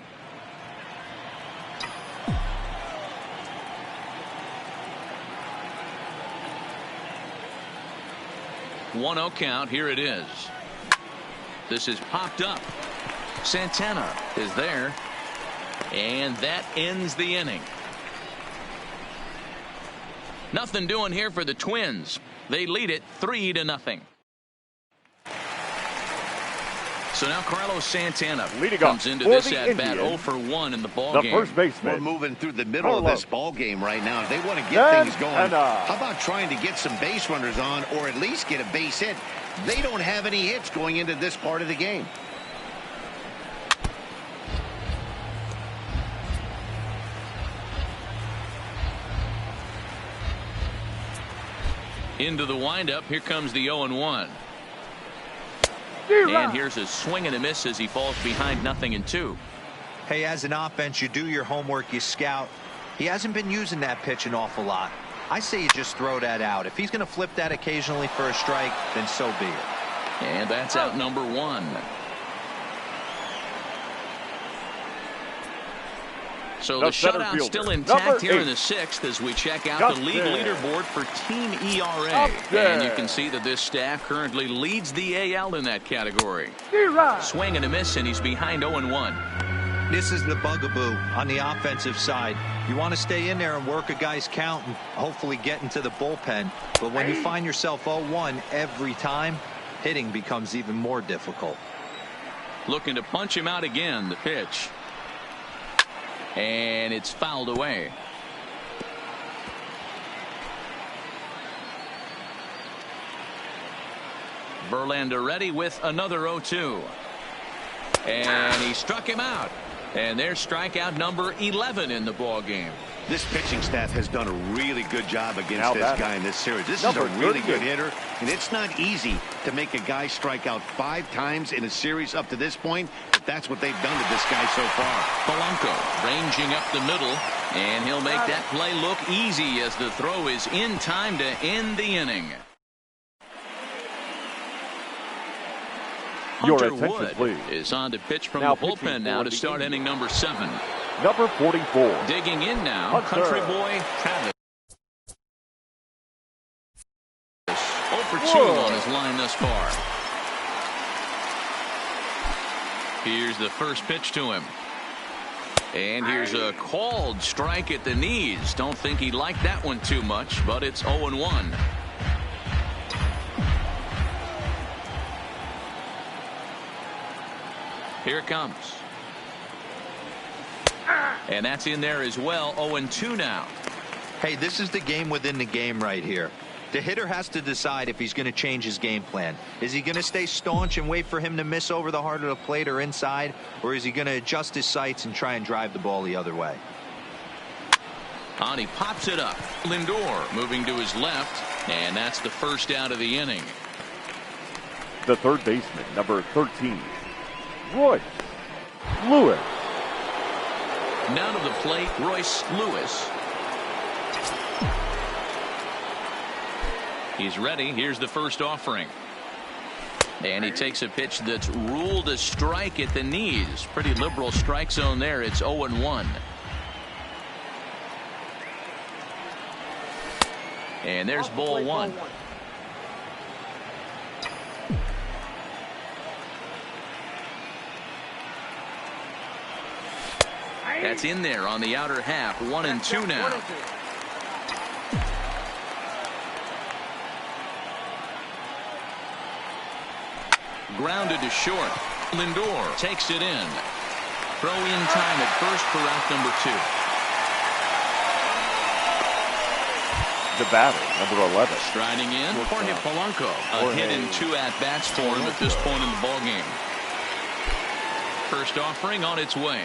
One 0 count. Here it is. This is popped up. Santana is there, and that ends the inning. Nothing doing here for the Twins. They lead it 3-0. So now Carlos Santana comes into this at-bat 0 for 1 in the ball game. First baseman. We're moving through the middle of this ball game right now. If they want to get things going, how about trying to get some base runners on or at least get a base hit? They don't have any hits going into this part of the game. Into the windup. Here comes the 0-1. And here's a swing and a miss as he falls behind 0-2. Hey, as an offense, you do your homework, you scout. He hasn't been using that pitch an awful lot. I say you just throw that out. If he's going to flip that occasionally for a strike, then so be it. And that's out number 1. So the shutout still intact here in the 6th as we check out the league leaderboard for team ERA. And you can see that this staff currently leads the AL in that category. Swing and a miss, and he's behind 0-1. This is the bugaboo on the offensive side. You want to stay in there and work a guy's count and hopefully get into the bullpen. But when you find yourself 0-1 every time, hitting becomes even more difficult. Looking to punch him out again. The pitch. And it's fouled away. Verlander ready with another 0-2. And he struck him out. And there's strikeout number 11 in the ball game. This pitching staff has done a really good job against this guy in this series. This is a really good hitter, and it's not easy to make a guy strike out 5 times in a series up to this point, but that's what they've done to this guy so far. Polanco ranging up the middle, and he'll make that play look easy as the throw is in time to end the inning. Hunter Wood is on to pitch from the bullpen now to start inning number 7. Number 44. Digging in now, country boy Travis. 0 for 2 on his line thus far. Here's the first pitch to him. And here's a called strike at the knees. Don't think he liked that one too much, but it's 0-1. Here it comes. And that's in there as well. 0-2 now. Hey, this is the game within the game right here. The hitter has to decide if he's going to change his game plan. Is he going to stay staunch and wait for him to miss over the heart of the plate or inside? Or is he going to adjust his sights and try and drive the ball the other way? And he pops it up. Lindor moving to his left. And that's the first out of the inning. The third baseman, number 13. Royce Lewis. Now to the plate, Royce Lewis. He's ready. Here's the first offering. And he takes a pitch that's ruled a strike at the knees. Pretty liberal strike zone there. It's 0-1. And there's ball 1. That's in there on the outer half. 1-2 now. Grounded to short. Lindor takes it in. Throw in time at first for out number 2. The batter, number 11. Striding in, Jorge Polanco. A hit in 2 at-bats for him at this point in the ballgame. First offering on its way.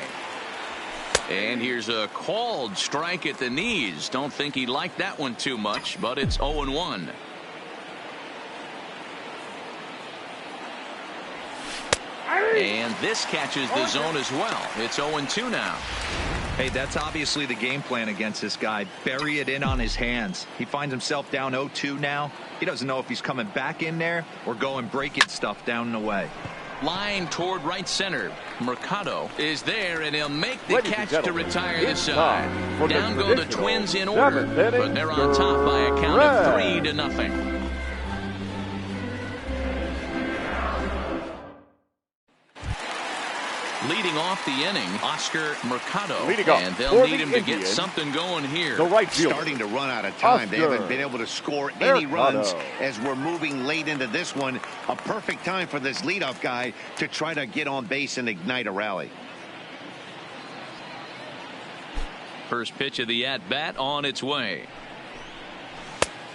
And here's a called strike at the knees. Don't think he liked that one too much, but it's 0-1. And this catches the zone as well. It's 0-2 now. Hey, that's obviously the game plan against this guy. Bury it in on his hands. He finds himself down 0-2 now. He doesn't know if he's coming back in there or going breaking stuff down and away. Line toward right center. Mercado is there, and he'll make the Ladies catch and to gentlemen, retire the it's side. time for the Down go the traditional Twins in order, seventh but they're on top by a count of 3-0. Leading off the inning, Oscar Mercado. And they'll need him to get something going here. The right fielder. Starting to run out of time. They haven't been able to score any runs as we're moving late into this one. A perfect time for this leadoff guy to try to get on base and ignite a rally. First pitch of the at-bat on its way.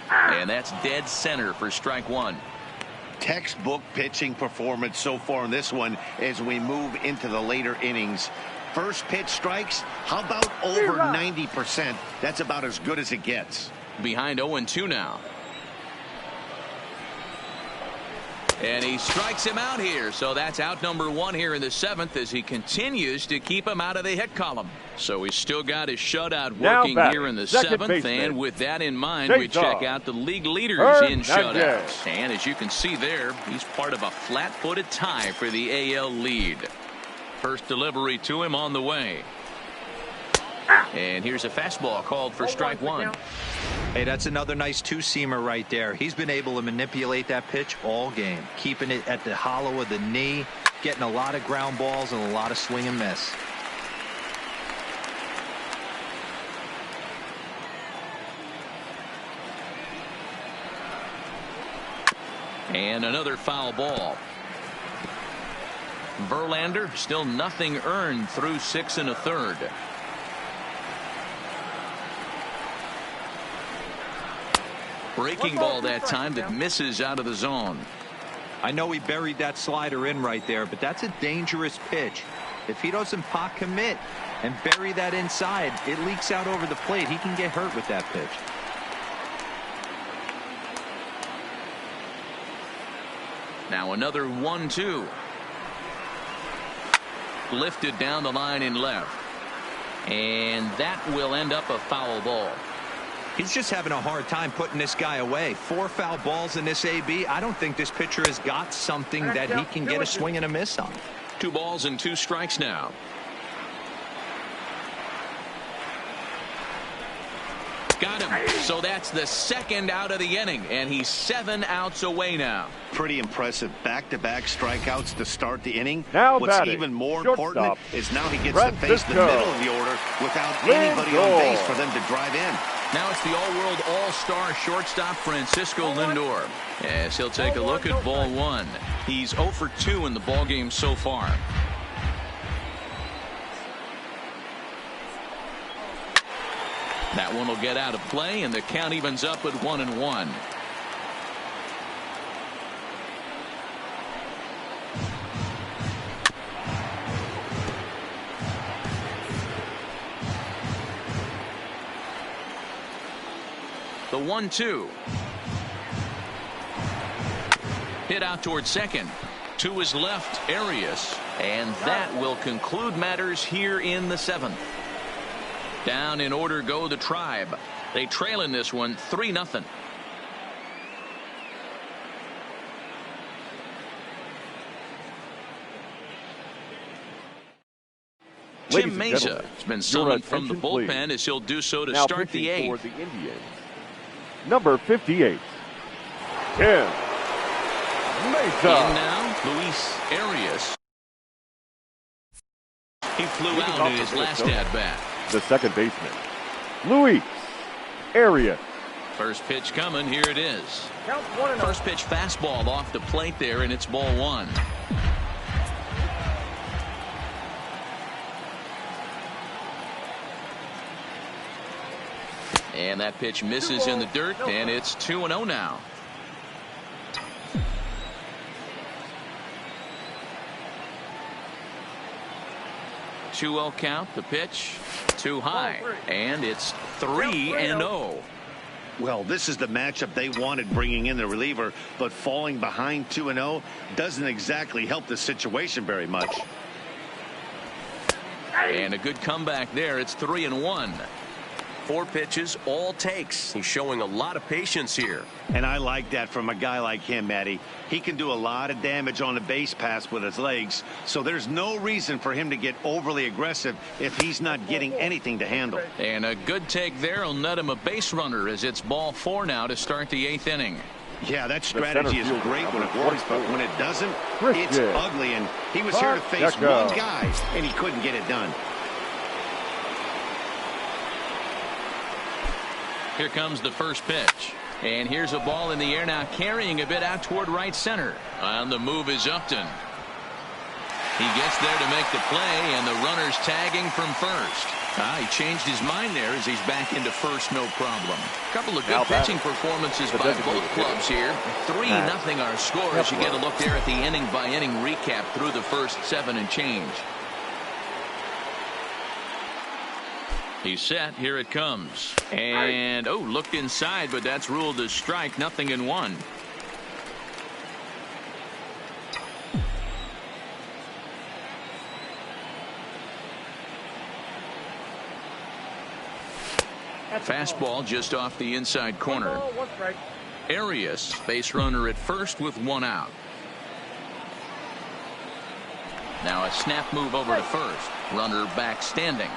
And that's dead center for strike one. Textbook pitching performance so far in this one as we move into the later innings. First pitch strikes, how about over 90%? That's about as good as it gets. Behind 0-2 now. And he strikes him out here. So that's out number one here in the seventh as he continues to keep him out of the hit column. So he's still got his shutout working here in the seventh. And with that in mind, we check out the league leaders in shutouts. And as you can see there, he's part of a flat-footed tie for the AL lead. First delivery to him on the way. And here's a fastball called for strike one. Hey, that's another nice two-seamer right there. He's been able to manipulate that pitch all game, keeping it at the hollow of the knee, getting a lot of ground balls and a lot of swing and miss. And another foul ball. Verlander still nothing earned through 6 1/3. Breaking ball that time that misses out of the zone. I know he buried that slider in right there, but that's a dangerous pitch. If he doesn't pot commit and bury that inside, it leaks out over the plate. He can get hurt with that pitch. Now another 1-2. Lifted down the line in left. And that will end up a foul ball. He's just having a hard time putting this guy away. 4 foul balls in this AB. I don't think this pitcher has got something that he can get a swing and a miss on. 2 balls and 2 strikes now. Got him. So that's the second out of the inning, and he's 7 outs away now. Pretty impressive back-to-back strikeouts to start the inning. Now what's batting, even more shortstop, important is now he gets to face the middle of the order without anybody on base for them to drive in. Now it's the all-world all-star shortstop Francisco Lindor. As he'll take a look at ball one. He's 0 for 2 in the ballgame so far. That one will get out of play, and the count evens up at 1-1. The 1-2. Hit out toward second. To his left, Arias. And that will conclude matters here in the seventh. Down in order go the Tribe. They trail in this one 3-0. Jim Mesa has been summoned from the bullpen as he'll do so to now start the eighth. For the Indians, number 58, Jim Mesa. In now, Luis Arias. He flew out in his last at-bat. The second baseman, Luis Arias. First pitch coming. Here it is. First pitch fastball off the plate there, and it's ball one. And that pitch misses in the dirt, and it's 2-0 now. 2-0 count. The pitch too high, and it's 3-0. Well, this is the matchup they wanted, bringing in the reliever, but falling behind 2-0 doesn't exactly help the situation very much. And a good comeback there. It's 3-1. 4 pitches, all takes. He's showing a lot of patience here. And I like that from a guy like him, Matty. He can do a lot of damage on the base pass with his legs, so there's no reason for him to get overly aggressive if he's not getting anything to handle. And a good take there will net him a base runner, as it's ball 4 now to start the 8th inning. Yeah, that strategy is great when it works, but when it doesn't, it's ugly. And he was here to face one guy, and he couldn't get it done. Here comes the first pitch. And here's a ball in the air now, carrying a bit out toward right center. On the move is Upton. He gets there to make the play, and the runner's tagging from first. He changed his mind there as he's back into first, no problem. A couple of good pitching performances by both clubs here. 3-0 our score as you get a look there at the inning-by-inning recap through the first 7 and change. He's set. Here it comes. And, looked inside, but that's ruled as strike. 0-1. Fastball just off the inside corner. Arias, base runner at first with 1 out. Now a snap move over to first. Runner back standing.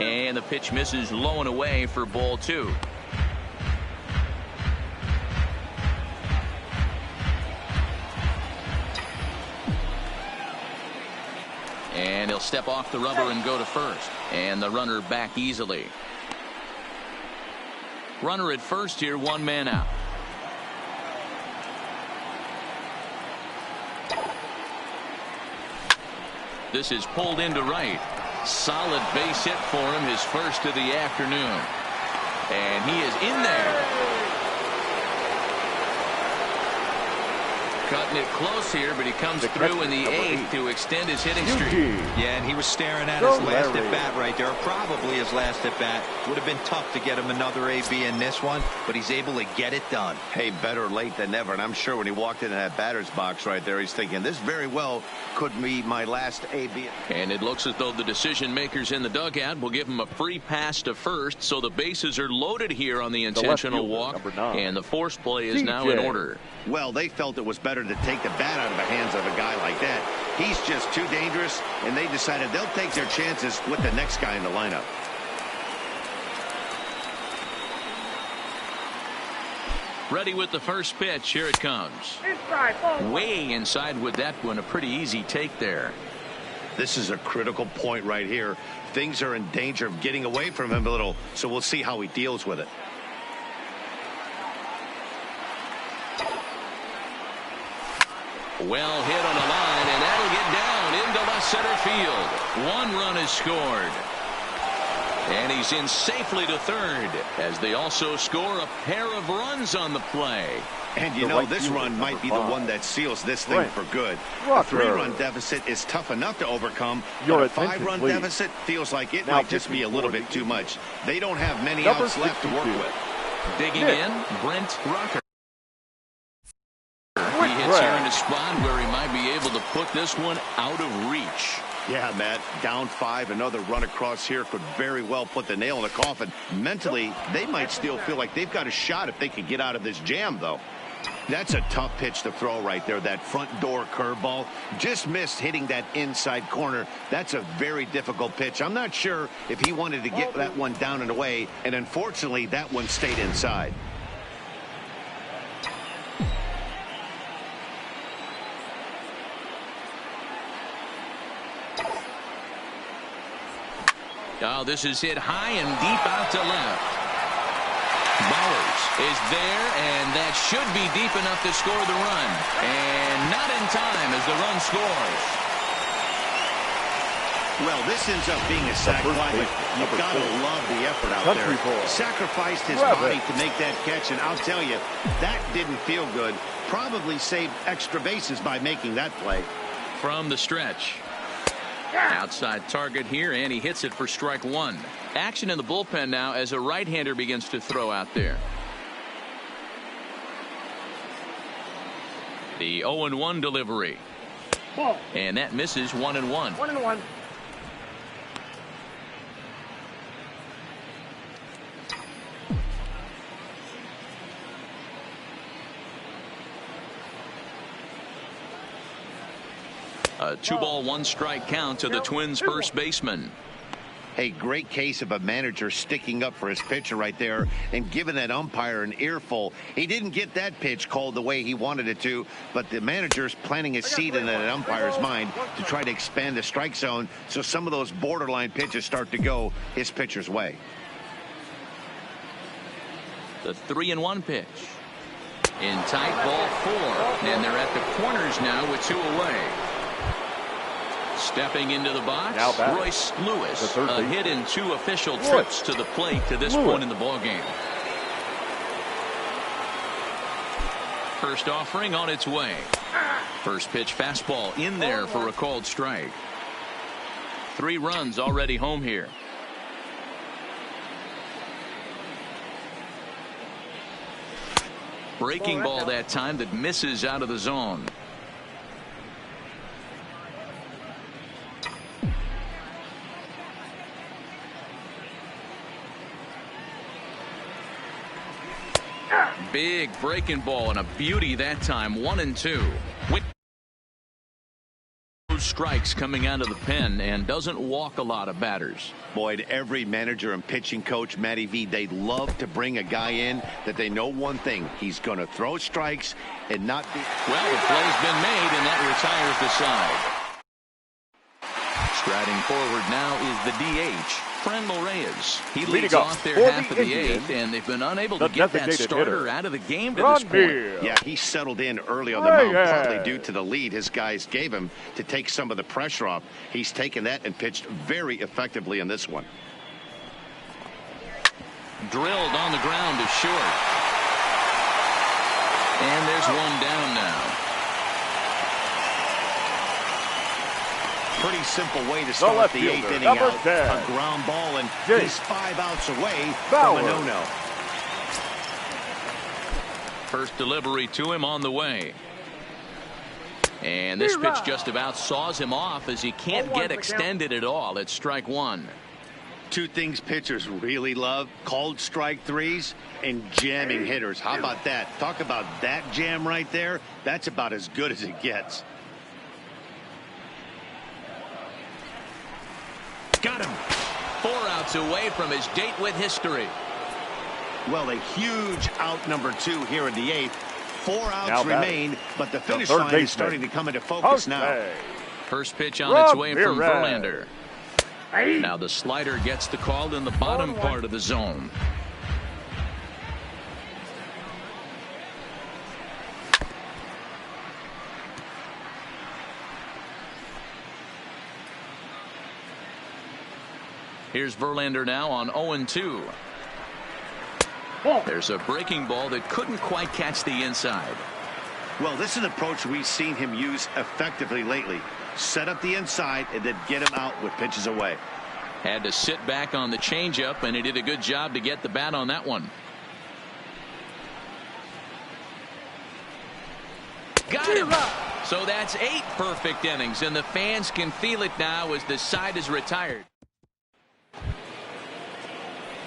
And the pitch misses low and away for ball 2. And he'll step off the rubber and go to first. And the runner back easily. Runner at first here, 1 man out. This is pulled into right. Solid base hit for him, his first of the afternoon. And he is in there. Cutting it close here, but he comes through in the 8th to extend his hitting streak. Yeah, and he was staring at his last at bat right there, probably his last at bat. Would have been tough to get him another AB in this one, but he's able to get it done. Hey, better late than never. And I'm sure when he walked into that batter's box right there, he's thinking this very well could be my last AB. And it looks as though the decision makers in the dugout will give him a free pass to first, so the bases are loaded here on the intentional walk, and the force play is now in order. Well, they felt it was better to take the bat out of the hands of a guy like that. He's just too dangerous, and they decided they'll take their chances with the next guy in the lineup. Ready with the first pitch. Here it comes. Way inside with that one. A pretty easy take there. This is a critical point right here. Things are in danger of getting away from him a little, so we'll see how he deals with it. Well hit on the line, and that'll get down into left center field. 1 run is scored. And he's in safely to third, as they also score a pair of runs on the play. And you know, this run might be the one that seals this thing for good. A 3-run deficit is tough enough to overcome, but a 5-run deficit feels like it might just be a little bit too much. They don't have many outs left to work with. Digging in, Brent Rucker. He hits here in a spot where he might be able to put this one out of reach. Yeah, Matt, down 5, another run across here could very well put the nail in the coffin. Mentally, they might still feel like they've got a shot if they could get out of this jam, though. That's a tough pitch to throw right there. That front door curveball just missed hitting that inside corner. That's a very difficult pitch. I'm not sure if he wanted to get that one down and away, and unfortunately, that one stayed inside. Oh, this is hit high and deep out to left. Bowers is there, and that should be deep enough to score the run. And not in time as the run scores. Well, this ends up being a sac fly, but you've got to love the effort out Country there. boy. Sacrificed his Grab body it. to make that catch, and I'll tell you, that didn't feel good. Probably saved extra bases by making that play. From the stretch. Outside target here, and he hits it for strike one. Action in the bullpen now as a right-hander begins to throw out there. The 0-1 delivery. Ball. And that misses 1-1. 1-1. A 2-ball, 1-strike count to the Twins' first baseman. A great case of a manager sticking up for his pitcher right there and giving that umpire an earful. He didn't get that pitch called the way he wanted it to, but the manager's planting a seed in that umpire's mind to try to expand the strike zone so some of those borderline pitches start to go his pitcher's way. The 3-1 pitch. In tight, ball 4. And they're at the corners now with 2 away. Stepping into the box, Now batting. Royce Lewis. The third A baseman. hit in 2 official Lewis. trips to the plate to this Lewis. point in the ballgame. First offering on its way. First pitch fastball in there for a called strike. 3 runs already home here. Breaking ball that time that misses out of the zone. Big breaking ball and a beauty that time. 1-2. Strikes coming out of the pen and doesn't walk a lot of batters. Boyd, every manager and pitching coach, Matty V, they love to bring a guy in that they know one thing. He's going to throw strikes and not be... Well, the play's been made, and that retires the side. Striding forward now is the DH, Franmil Reyes. He Leading leads up off their for half the of the Indians, 8th, and they've been unable the to get that designated starter hitter, out of the game to this point. Ranbir. Yeah, he settled in early on the mound, Reyes. partly due to the lead his guys gave him to take some of the pressure off. He's taken that and pitched very effectively in this one. Drilled on the ground to short. And there's one down now. Pretty simple way to start left the fielder, 8th inning number out. 10. A ground ball, and Jake he's 5 outs away Bauer. from a no-no. First delivery to him on the way. And this pitch just about saws him off as he can't get extended at all. It's strike one. 2 things pitchers really love: called strike threes and jamming hitters. How about that? Talk about that jam right there. That's about as good as it gets. Got him. 4 outs away from his date with history. Well, a huge out number 2 here in the 8th. 4 outs Now remain, but the finish third line is baseman. starting to come into focus now. Okay. First pitch on its way from Ramirez. Verlander. Now the slider gets the call in the bottom part of the zone. Here's Verlander now on 0-2. There's a breaking ball that couldn't quite catch the inside. Well, this is an approach we've seen him use effectively lately. Set up the inside and then get him out with pitches away. Had to sit back on the changeup, and he did a good job to get the bat on that one. Got him. So that's 8 perfect innings, and the fans can feel it now as the side is retired.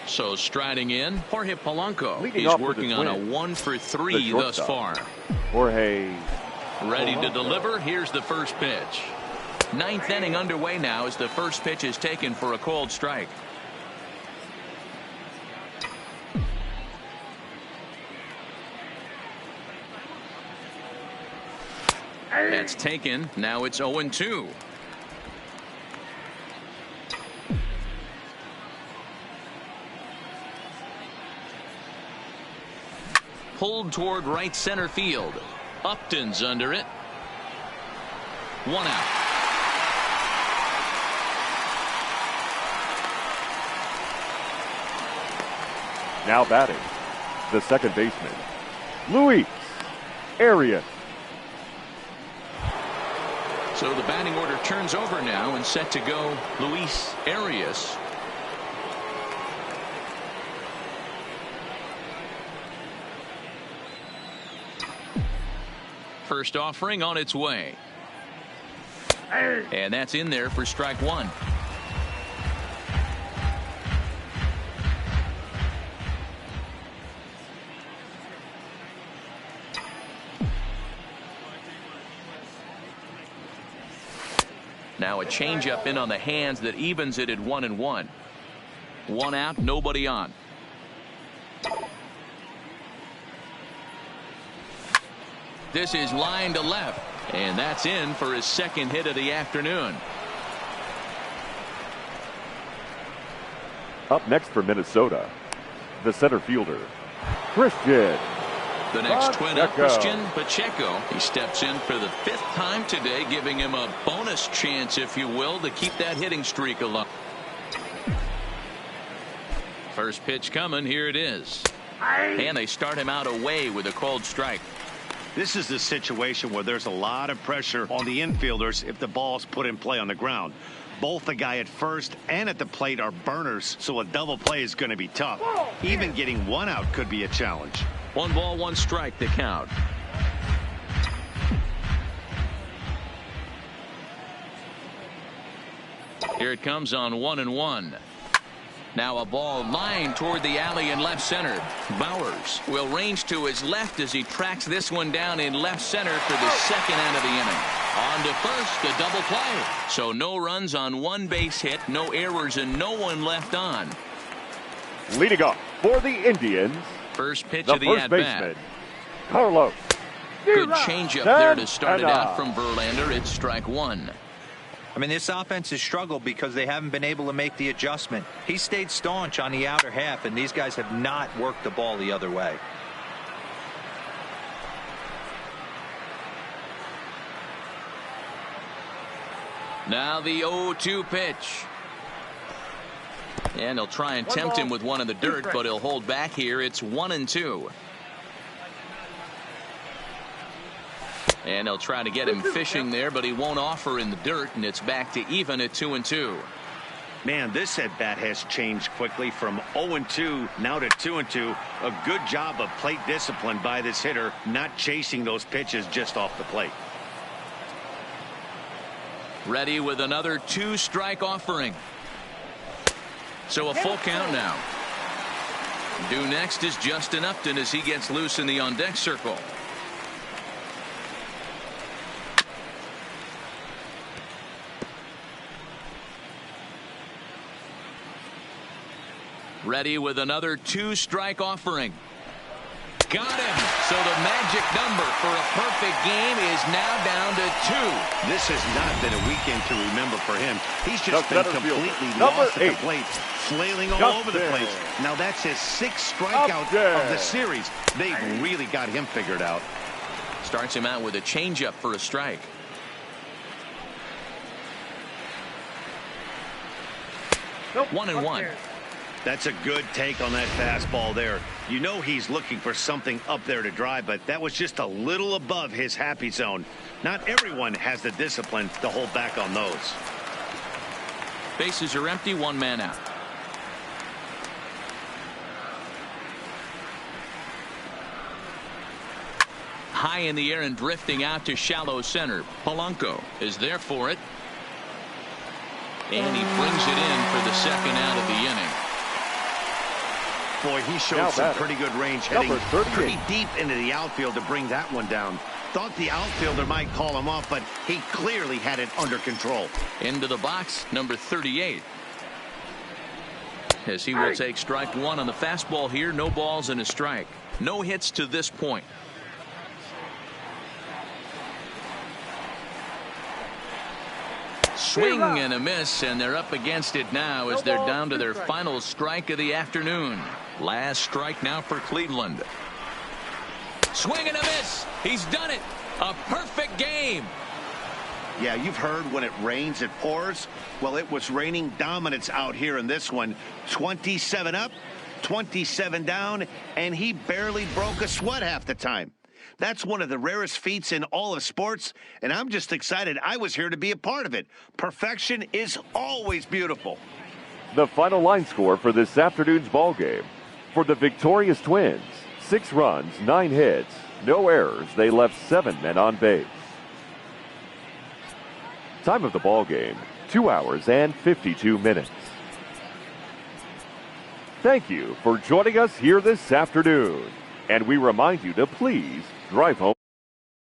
So striding in, Jorge Polanco. Leading He's off for working the on a Twins, 1 for 3 the thus shortstop. far. Jorge Ready to Polanco. deliver. Here's the first pitch. 9th inning underway now as the first pitch is taken for a called strike. That's taken. Now it's 0-2. Pulled toward right center field. Upton's under it. 1 out. Now batting, the second baseman, Luis Arias. So the batting order turns over now and set to go Luis Arias. First offering on its way. And that's in there for strike one. Now a changeup in on the hands that evens it at 1-1. One out, nobody on. This is line to left, and that's in for his second hit of the afternoon. Up next for Minnesota, the center fielder, Christian. The next twin up, Pacheco. Christian Pacheco. He steps in for the 5th time today, giving him a bonus chance, if you will, to keep that hitting streak alive. First pitch coming. Here it is. And they start him out away with a called strike. This is the situation where there's a lot of pressure on the infielders if the ball's put in play on the ground. Both the guy at first and at the plate are burners, so a double play is going to be tough. Even getting one out could be a challenge. 1 ball, 1 strike, the count. Here it comes on 1-1. Now a ball lined toward the alley in left center. Bowers will range to his left as he tracks this one down in left center for the second out of the inning. On to first, a double play. So no runs on 1 base hit, no errors, and no one left on. Leading off for the Indians, First pitch the of the first at-bat. baseman, Carlos. Good changeup there to start it Santana. out from Verlander. It's strike one. I mean, this offense has struggled because they haven't been able to make the adjustment. He stayed staunch on the outer half, and these guys have not worked the ball the other way. Now the 0-2 pitch. And they'll try and tempt him with one in the dirt, but he'll hold back here. It's 1-2. And they'll try to get him fishing there, but he won't offer in the dirt, and it's back to even at 2-2. Man, this at-bat has changed quickly from 0-2 now to 2-2. A good job of plate discipline by this hitter, not chasing those pitches just off the plate. Ready with another 2-strike offering. So a full count now. Due next is Justin Upton as he gets loose in the on-deck circle. Ready with another 2-strike offering. Got him. So the magic number for a perfect game is now down to 2. This has not been a weekend to remember for him. He's just been completely Number lost at 8. the plate, flailing all Justin. over the place. Now that's his 6th strikeout of the series. They've really got him figured out. Starts him out with a changeup for a strike. Nope. 1-1. That's a good take on that fastball there. You know he's looking for something up there to drive, but that was just a little above his happy zone. Not everyone has the discipline to hold back on those. Bases are empty, 1 man out. High in the air and drifting out to shallow center. Polanco is there for it. And he brings it in for the second out of the inning. Boy, he showed some pretty good range heading pretty deep into the outfield to bring that one down. Thought the outfielder might call him off, but he clearly had it under control. Into the box, number 38. As he will take strike one on the fastball here. No balls and a strike. No hits to this point. Swing and a miss, and they're up against it now as they're down to their final strike of the afternoon. Last strike now for Cleveland. Swing and a miss. He's done it. A perfect game. Yeah, you've heard when it rains, it pours. Well, it was raining dominance out here in this one. 27 up, 27 down, and he barely broke a sweat half the time. That's one of the rarest feats in all of sports, and I'm just excited I was here to be a part of it. Perfection is always beautiful. The final line score for this afternoon's ball game. For the victorious Twins, 6 runs, 9 hits, no errors. They left 7 men on base. Time of the ball game, 2 hours and 52 minutes. Thank you for joining us here this afternoon. And we remind you to please drive home.